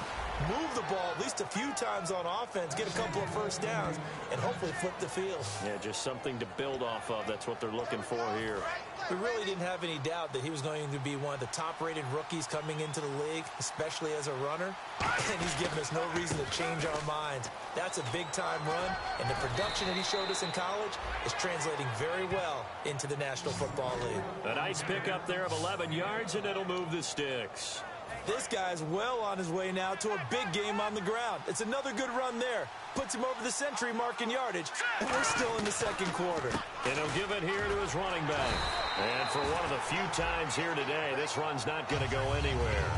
move the ball at least a few times on offense, get a couple of first downs, and hopefully flip the field. Yeah, just something to build off of. That's what they're looking for here. We really didn't have any doubt that he was going to be one of the top-rated rookies coming into the league, especially as a runner. And he's given us no reason to change our minds. That's a big-time run, and the production that he showed us in college is translating very well into the National Football League. A nice pickup there of 11 yards, and it'll move the sticks. This guy's well on his way now to a big game on the ground. It's another good run there. Puts him over the century mark in yardage, and we're still in the second quarter. And he'll give it here to his running back. And for one of the few times here today, this run's not going to go anywhere.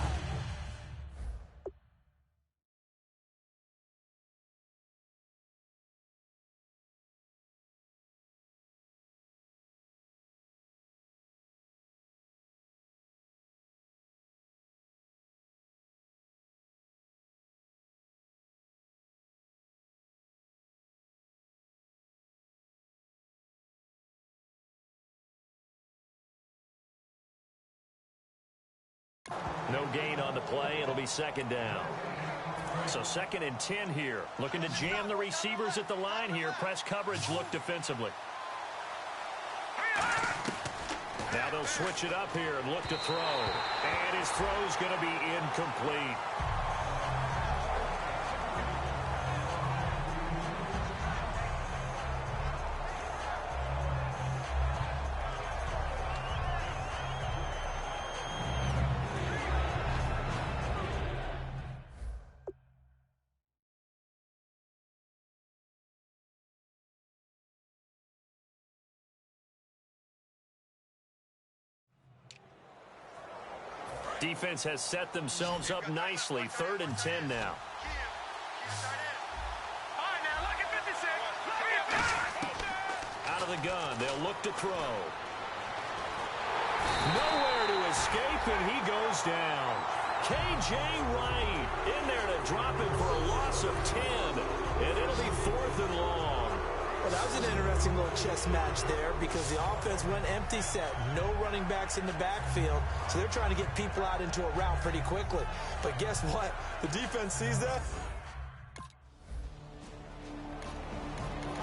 No gain on the play. It'll be second down. So 2nd and 10 here. Looking to jam the receivers at the line here. Press coverage look defensively. Now they'll switch it up here and look to throw. And his throw's going to be incomplete. Defense has set themselves up nicely. 3rd and 10 now. Out of the gun, they'll look to throw. Nowhere to escape, and he goes down. K.J. Wright in there to drop him for a loss of 10, and it'll be 4th and long. Well, that was an interesting little chess match there because the offense went empty set. No running backs in the backfield, so they're trying to get people out into a route pretty quickly. But guess what? The defense sees that. The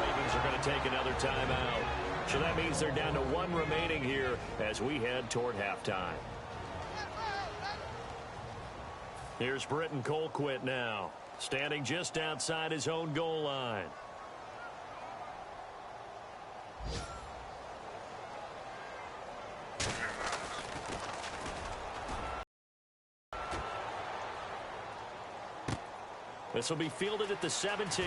Ravens are going to take another timeout. So that means they're down to 1 remaining here as we head toward halftime. Here's Britton Colquitt now, standing just outside his own goal line. This will be fielded at the 17.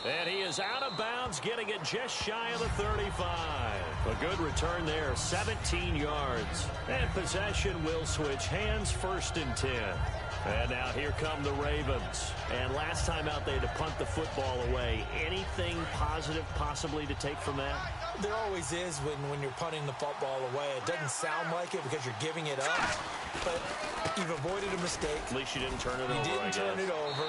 And he is out of bounds, getting it just shy of the 35. A good return there, 17 yards. And possession will switch hands, 1st and 10. And now here come the Ravens. And last time out they had to punt the football away. Anything positive possibly to take from that? There always is when you're punting the football away. It doesn't sound like it because you're giving it up, but you've avoided a mistake. At least you didn't turn it over. You didn't turn it over,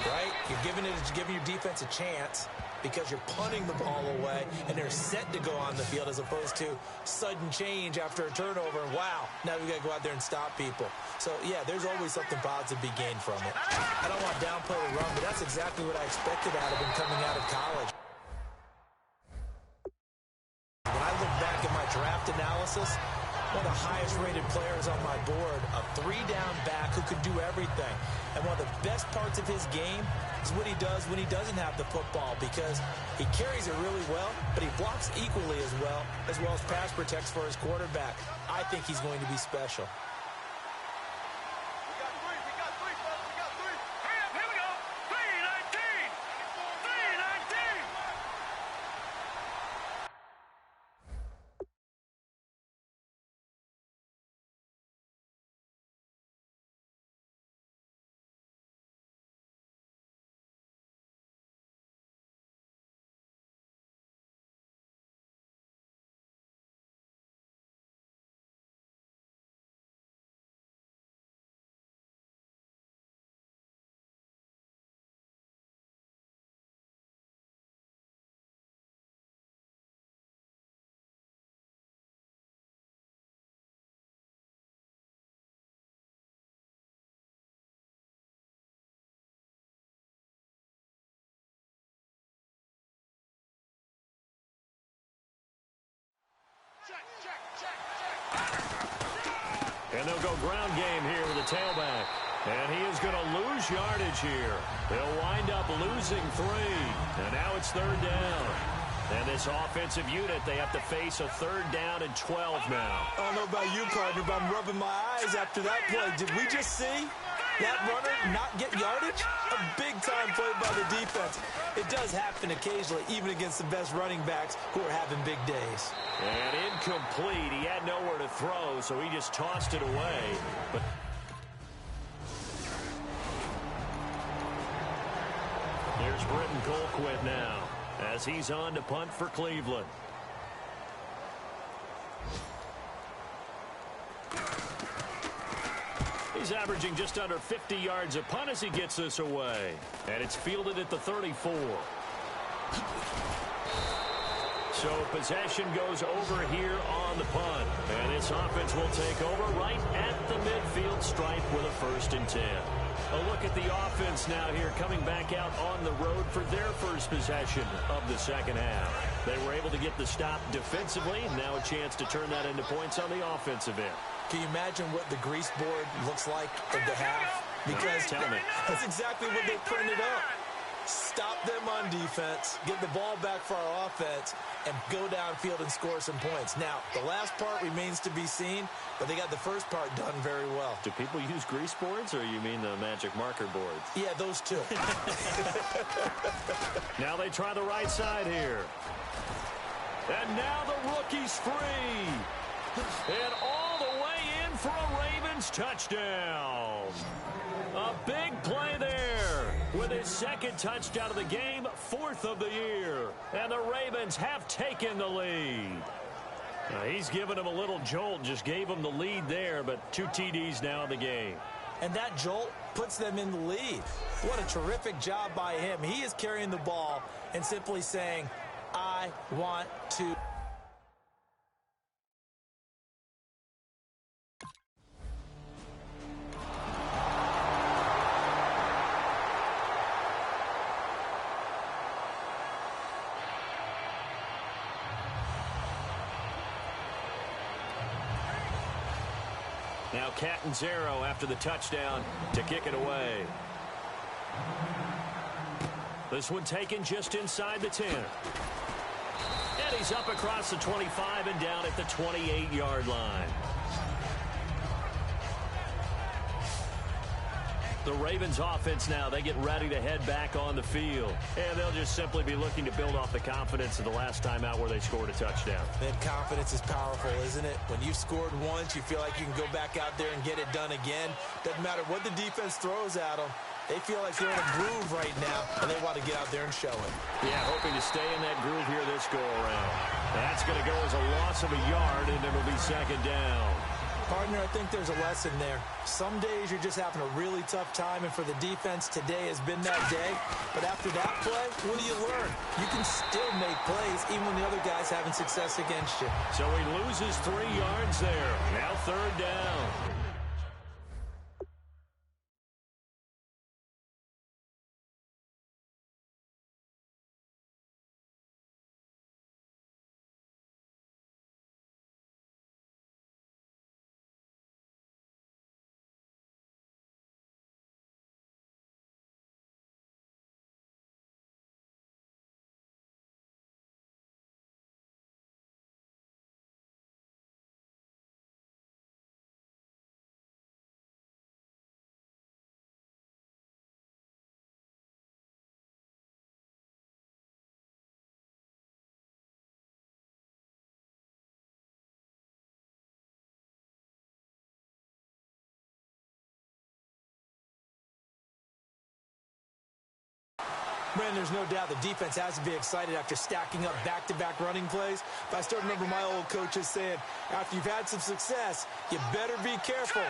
right? You're giving your defense a chance because you're punting the ball away, and they're set to go on the field as opposed to sudden change after a turnover. And wow, now we got to go out there and stop people. So, yeah, there's always something positive to be gained from it. I don't want to downplay the run, but that's exactly what I expected out of him coming out of college. When I look back at my draft analysis, one of the highest-rated players on my board, a 3-down back who could do everything. And one of the best parts of his game is what he does when he doesn't have the football, because he carries it really well, but he blocks equally as well as pass protects for his quarterback. I think he's going to be special. And they'll go ground game here with a tailback. And he is going to lose yardage here. They'll wind up losing 3. And now it's 3rd down. And this offensive unit, they have to face a 3rd down and 12 now. I don't know about you, partner, but I'm rubbing my eyes after that play. Did we just see that runner not get yardage? A big-time play by the defense. It does happen occasionally, even against the best running backs who are having big days. And incomplete. He had nowhere to throw, so he just tossed it away. But here's Britton Colquitt now as he's on to punt for Cleveland. He's averaging just under 50 yards a punt as he gets this away. And it's fielded at the 34. So possession goes over here on the punt. And this This offense will take over right at the midfield stripe with a 1st and 10. A look at the offense now here, coming back out on the road for their first possession of the second half. They were able to get the stop defensively. Now a chance to turn that into points on the offensive end. Can you imagine what the grease board looks like at the half? Because tell me. That's exactly what they printed up. Stop them on defense, get the ball back for our offense, and go downfield and score some points. Now, the last part remains to be seen, but they got the first part done very well. Do people use grease boards, or you mean the magic marker boards? Yeah, those two. Now they try the right side here. And now the rookie's free. And all the way in for a Ravens touchdown. A big play there with his 2nd touchdown of the game, 4th of the year. And the Ravens have taken the lead. He's given him a little jolt, just gave him the lead there, but 2 TDs now in the game. And that jolt puts them in the lead. What a terrific job by him. He is carrying the ball and simply saying, I want to. Now Catanzaro after the touchdown to kick it away. This one taken just inside the 10. And he's up across the 25 and down at the 28-yard line. The Ravens offense now, they get ready to head back on the field. And they'll just simply be looking to build off the confidence of the last time out where they scored a touchdown. And confidence is powerful, isn't it? When you've scored once, you feel like you can go back out there and get it done again. Doesn't matter what the defense throws at them. They feel like they're in a groove right now, and they want to get out there and show it. Yeah, hoping to stay in that groove here this go-around. That's going to go as a loss of a yard, and it'll be 2nd down. Partner, I think there's a lesson there. Some days you're just having a really tough time, and for the defense, today has been that day. But after that play, what do you learn? You can still make plays even when the other guy's having success against you. So he loses 3 yards there. Now 3rd down. Man, there's no doubt the defense has to be excited after stacking up back-to-back running plays. But I still remember my old coaches saying, after you've had some success, you better be careful.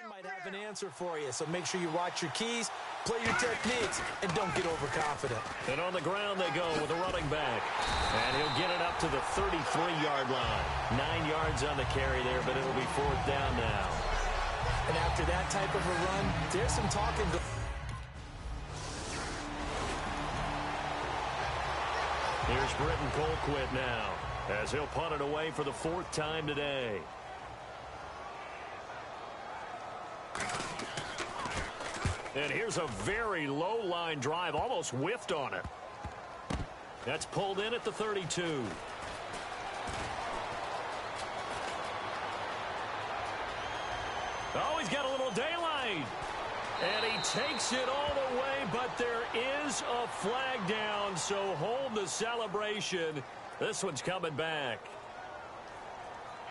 Might have an answer for you, so make sure you watch your keys, play your techniques, and don't get overconfident. And on the ground they go with a running back. And he'll get it up to the 33-yard line. 9 yards on the carry there, but it'll be 4th down now. And after that type of a run, there's some talking. Here's Britton Colquitt now, as he'll punt it away for the 4th time today. And here's a very low line drive, almost whiffed on it. That's pulled in at the 32. Oh, he's got a little daylight. And he takes it all the way, but there is a flag down, so hold the celebration. This one's coming back.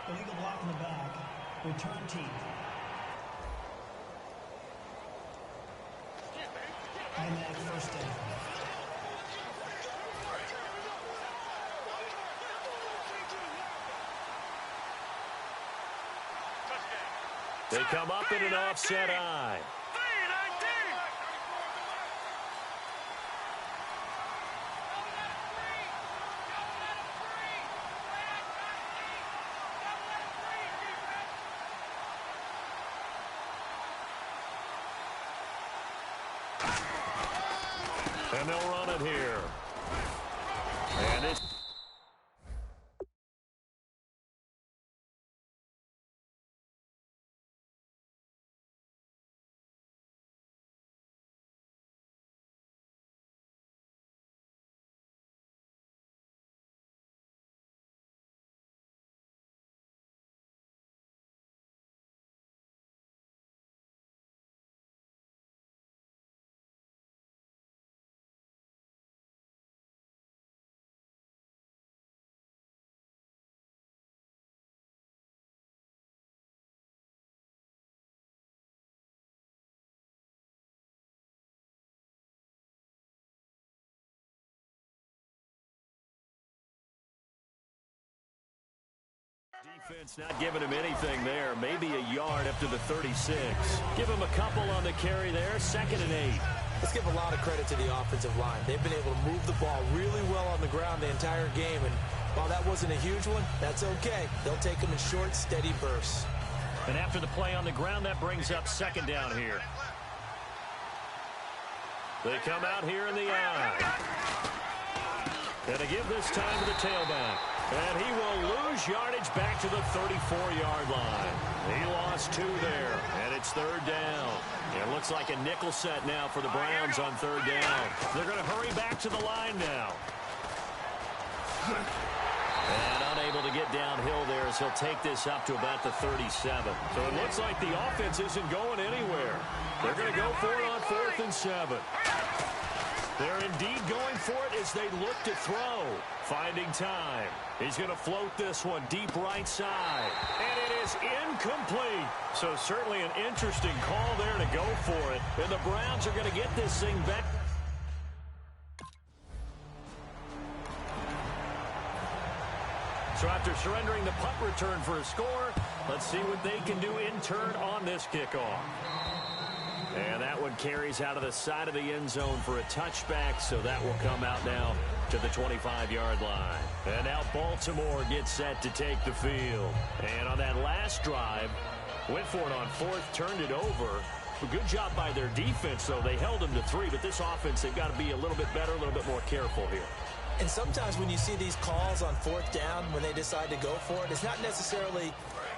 Illegal block in the back. Return team. Automatic 1st down. They come up in an offset eye. And they'll run it here. And it's... Defense not giving him anything there. Maybe a yard up to the 36. Give him a couple on the carry there. 2nd and 8. Let's give a lot of credit to the offensive line. They've been able to move the ball really well on the ground the entire game. And while that wasn't a huge one, that's okay. They'll take them in short, steady bursts. And after the play on the ground, that brings up 2nd down here. They come out here in the eye. And to give this time to the tailback. And he will lose yardage back to the 34-yard line. He lost 2 there, and it's 3rd down. It looks like a nickel set now for the Browns on 3rd down. They're going to hurry back to the line now. And unable to get downhill there as he'll take this up to about the 37. So it looks like the offense isn't going anywhere. They're going to go for it on 4th and 7. They're indeed going for it as they look to throw. Finding time. He's going to float this one deep right side. And it is incomplete. So certainly an interesting call there to go for it. And the Browns are going to get this thing back. So after surrendering the punt return for a score, let's see what they can do in turn on this kickoff. And that one carries out of the side of the end zone for a touchback, so that will come out now to the 25-yard line. And now Baltimore gets set to take the field. And on that last drive, went for it on 4th, turned it over. A good job by their defense, though. They held them to 3, but this offense, they've got to be a little bit better, a little bit more careful here. And sometimes when you see these calls on 4th down, when they decide to go for it, it's not necessarily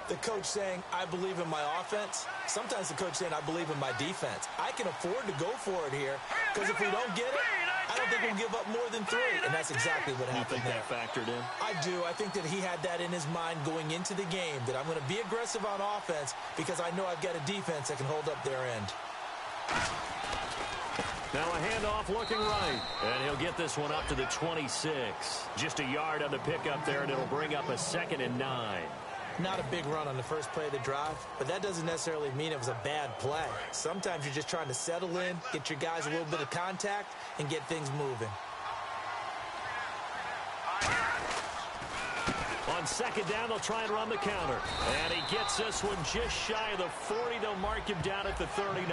the coach saying, I believe in my offense. Sometimes the coach saying, I believe in my defense. I can afford to go for it here because if we don't get it, I don't think we'll give up more than 3. And that's exactly what happened there. You think that factored in? I do. I think that he had that in his mind going into the game, that I'm going to be aggressive on offense because I know I've got a defense that can hold up their end. Now a handoff looking right. And he'll get this one up to the 26. Just a yard on the pickup there, and it'll bring up a 2nd and 9. Not a big run on the first play of the drive, but that doesn't necessarily mean it was a bad play. Sometimes you're just trying to settle in, get your guys a little bit of contact, and get things moving. On 2nd down, they'll try and run the counter. And he gets this one just shy of the 40. They'll mark him down at the 39.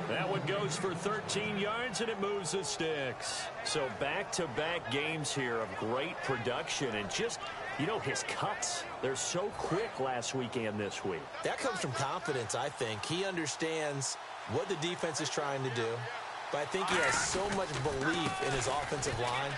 That one goes for 13 yards, and it moves the sticks. So back-to-back games here of great production and just... You know, his cuts, they're so quick last week and this week. That comes from confidence, I think. He understands what the defense is trying to do, but I think he has so much belief in his offensive line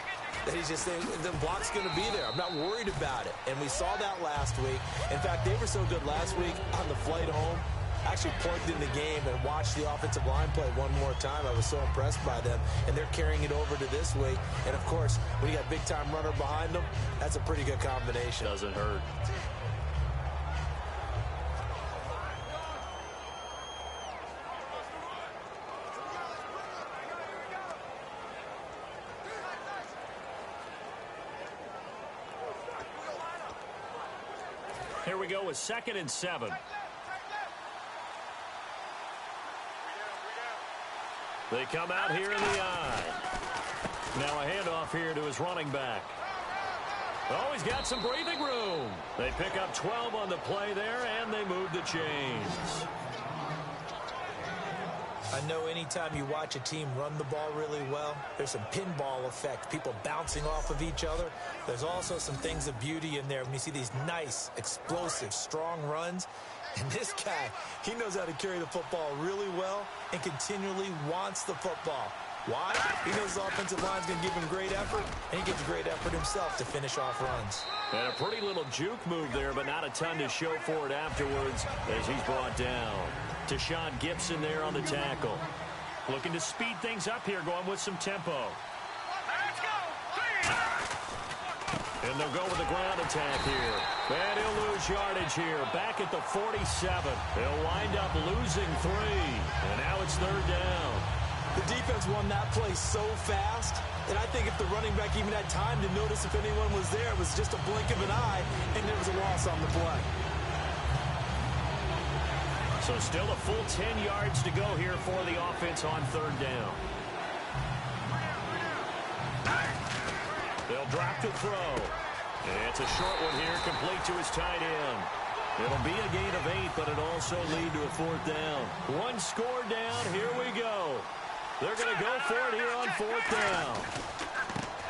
that he's just saying, the block's going to be there. I'm not worried about it. And we saw that last week. In fact, they were so good last week on the flight home. I actually plugged in the game and watched the offensive line play one more time. I was so impressed by them, and they're carrying it over to this week. And, of course, when you got big-time runner behind them, that's a pretty good combination. Doesn't hurt. Here we go with 2nd and 7. They come out here in the eye. Now a handoff here to his running back. Oh, he's got some breathing room. They pick up 12 on the play there, and they move the chains. I know anytime you watch a team run the ball really well, there's some pinball effect, people bouncing off of each other. There's also some things of beauty in there when you see these nice, explosive, strong runs. And this guy, he knows how to carry the football really well and continually wants the football. Why? He knows the offensive line's going to give him great effort, and he gives great effort himself to finish off runs. And a pretty little juke move there, but not a ton to show for it afterwards as he's brought down. Deshaun Gibson there on the tackle. Looking to speed things up here, going with some tempo. Let's go. And they'll go with the ground attack here. And he'll lose yardage here. Back at the 47. He'll wind up losing 3. And now it's 3rd down. The defense won that play so fast, and I think if the running back even had time to notice if anyone was there, it was just a blink of an eye, and there was a loss on the play. So still a full 10 yards to go here for the offense on 3rd down. They'll drop to throw. It's a short one here, complete to his tight end. It'll be a gain of 8, but it'll also lead to a 4th down. One score down, here we go. They're going to go for it here on 4th down.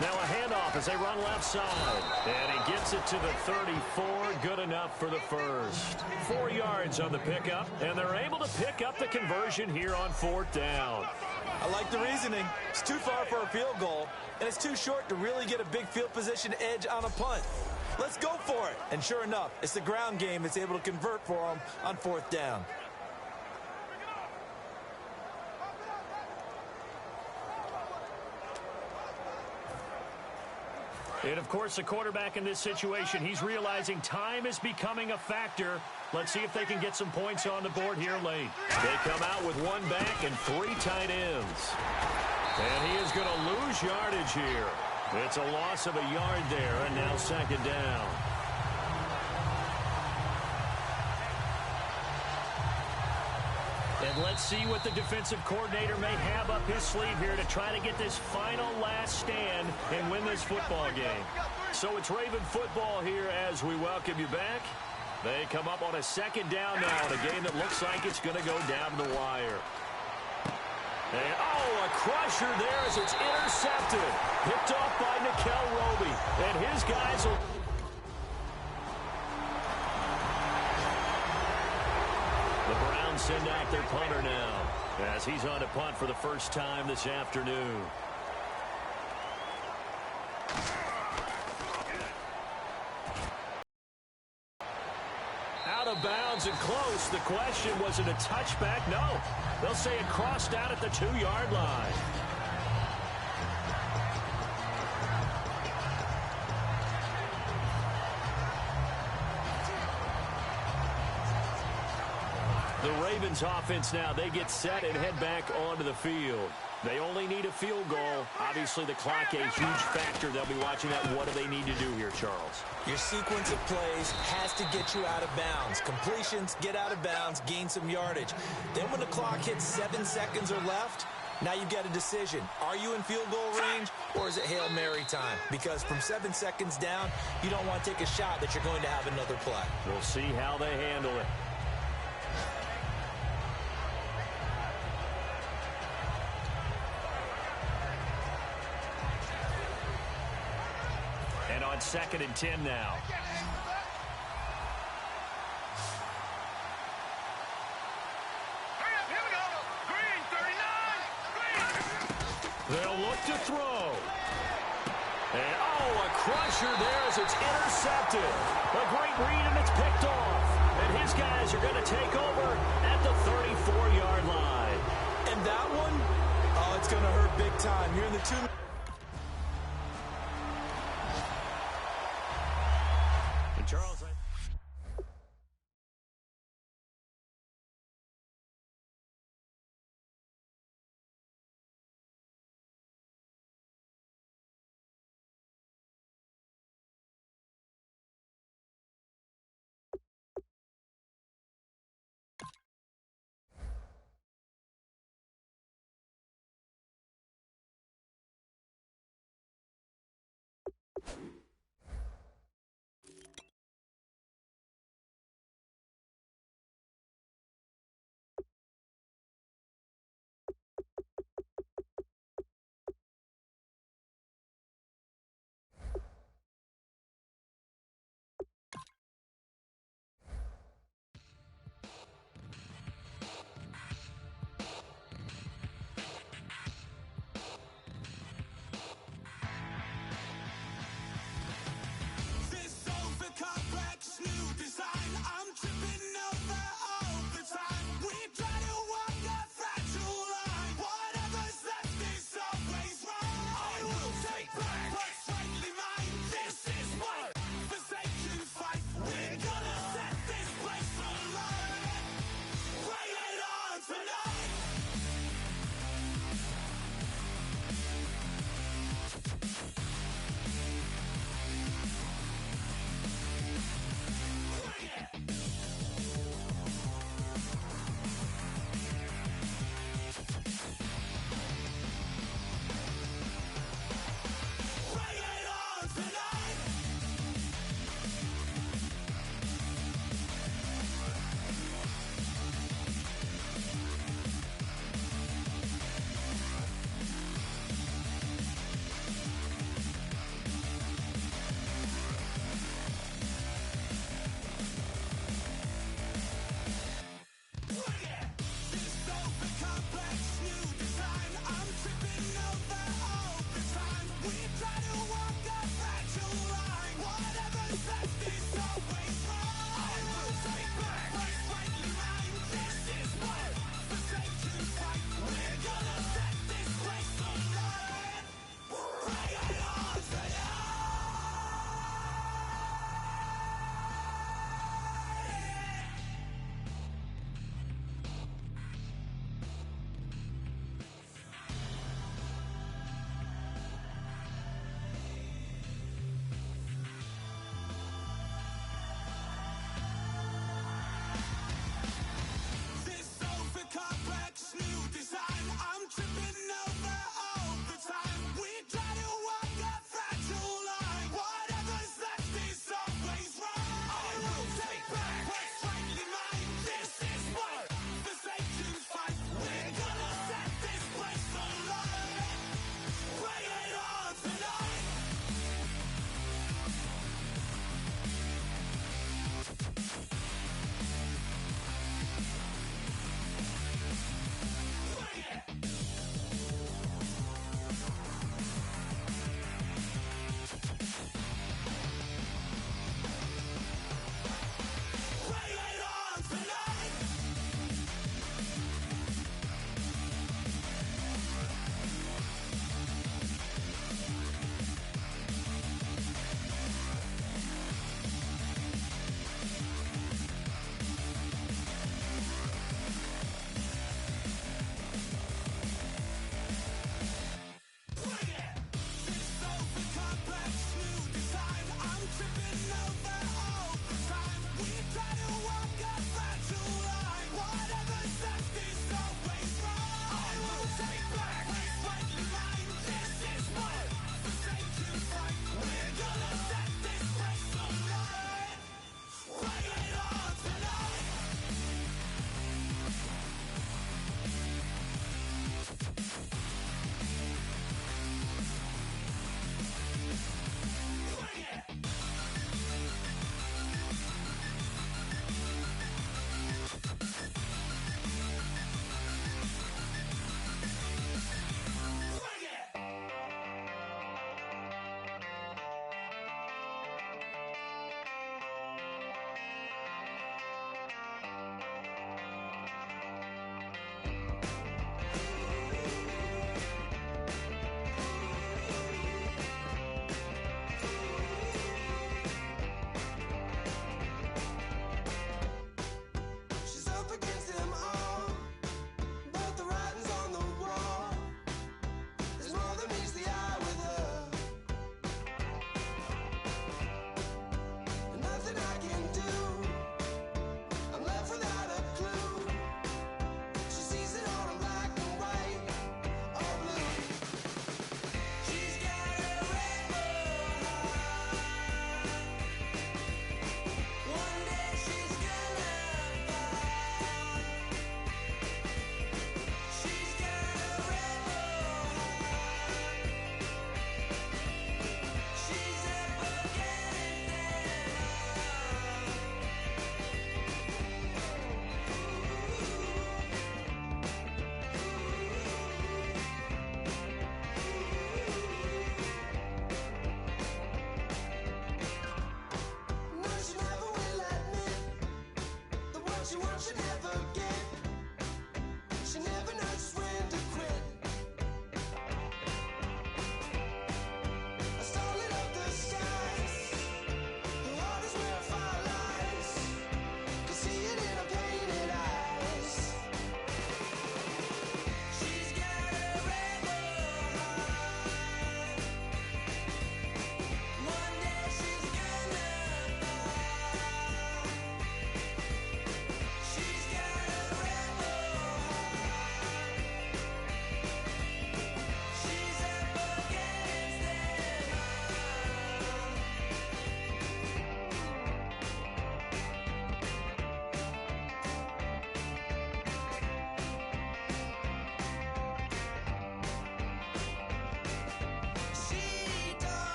Now a handoff as they run left side. And he gets it to the 34. Good enough for the first. 4 yards on the pickup. And they're able to pick up the conversion here on 4th down. I like the reasoning. It's too far for a field goal, and it's too short to really get a big field position edge on a punt. Let's go for it. And sure enough, it's the ground game that's able to convert for them on 4th down. And, of course, the quarterback in this situation, he's realizing time is becoming a factor. Let's see if they can get some points on the board here late. They come out with 1 back and 3 tight ends. And he is going to lose yardage here. It's a loss of a yard there, and now 2nd down. And let's see what the defensive coordinator may have up his sleeve here to try to get this final last stand and win this football game. So it's Raven football here as we welcome you back. They come up on a 2nd down now in a game that looks like it's going to go down the wire. And, a crusher there as it's intercepted. Picked off by Nikel Roby. And his guys will... The Browns send out their punter now as he's on to punt for the first time this afternoon. Out of bounds and close. The question, was it a touchback? No. They'll say it crossed out at the 2-yard line. The Ravens offense now, they get set and head back onto the field. They only need a field goal. Obviously, the clock a huge factor. They'll be watching that. What do they need to do here, Charles? Your sequence of plays has to get you out of bounds. Completions, get out of bounds, gain some yardage. Then when the clock hits 7 seconds or left, now you've got a decision. Are you in field goal range, or is it Hail Mary time? Because from 7 seconds down, you don't want to take a shot that you're going to have another play. We'll see how they handle it. And on 2nd and 10 now. They'll look to throw. And, a crusher there as it's intercepted. A great read, and it's picked off. And his guys are going to take over at the 34-yard line. And that one, it's going to hurt big time. You're in the 2... Charles,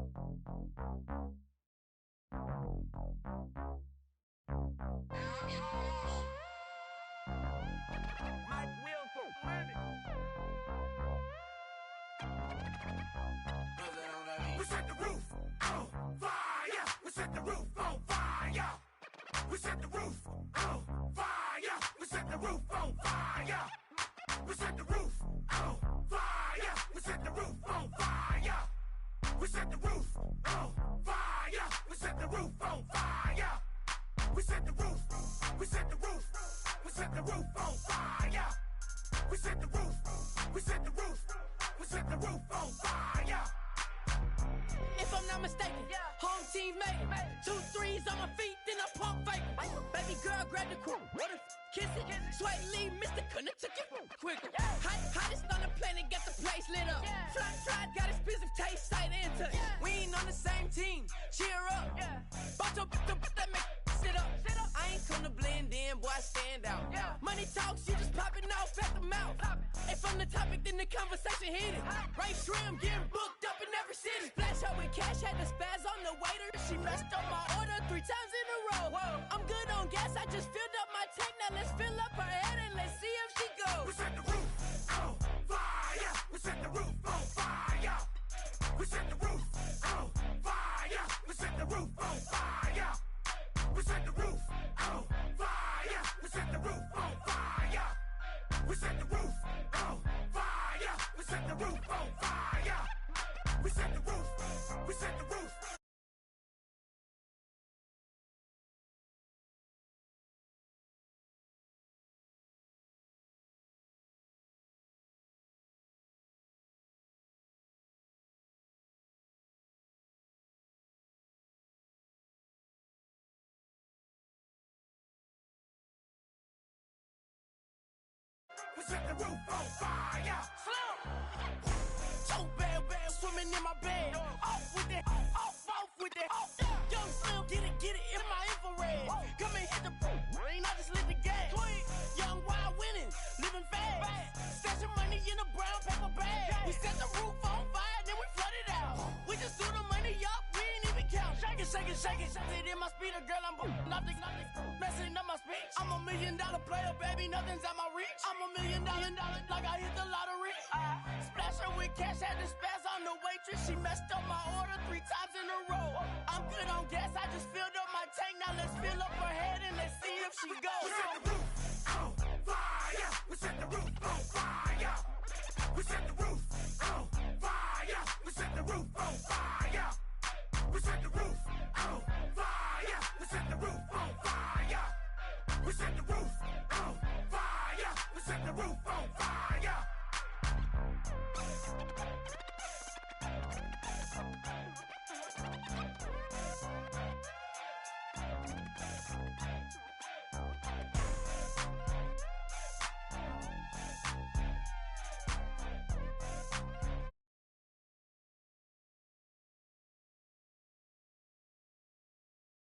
We set the roof on fire. We set the roof on fire. We set the roof on fire. We set the roof on fire. We set the roof on fire. We set the roof on fire. We set the roof on fire. We set the roof on fire. We set the roof. We set the roof. We set the roof on fire. We set the roof. We set the roof. We set the roof on fire. If I'm not mistaken, home team made it. 2 3s on my feet, then I pump fake. Baby girl, grab the crew. What if kiss it? Sweat leave, Mr. Couldn't took it quicker. Hottest on the planet, got the place lit up. Fly, got expensive taste, sight and touch. We ain't on the same team, cheer up. Bought your that make sit up. I ain't come to blend in, boy, I stand out. Money talks, you just popping off at the mouth. If I'm the topic, then the conversation heated. Right shrimp, getting booked up in every city. Splash out with cash, had the spaz on the waiter. She messed up my order 3 times in a row. I'm good on gas, I just filled up my tank. Now let's fill up her head and let's see if she goes. We set the roof on fire. We set the roof on fire. We set the roof on fire. We set the roof on fire. We set the roof on fire. We set the roof on fire. We set the roof on fire. We set the roof on fire. We set the roof. We set the roof. We set the roof on fire. So bad, swimming in my bed. Off with that, off with that. Young Slim, get it in my infrared. Come and hit the rain, I just lit the gas. Young wild winning, living fast. Stashing money in a brown paper bag. We set the roof on fire, then we flood it out. We just threw the money up, we ain't even count. Shake it. Shake it in my speeder, girl, I'm nothing, messing up my speech. I'm $1 million player, baby, nothing's at my reach. I'm $1 million, like I hit the lottery. Splash her with cash, had the spaz on the waitress. She messed up my order 3 times in a row. I'm good on gas, I just filled up my tank. Now let's fill up her head and let's see if she goes. We set the roof on fire. We set the roof on fire. We set the roof on fire. We set the roof on fire. We set the roof on fire. We set the roof on fire. We set the roof on fire. We set the roof on fire.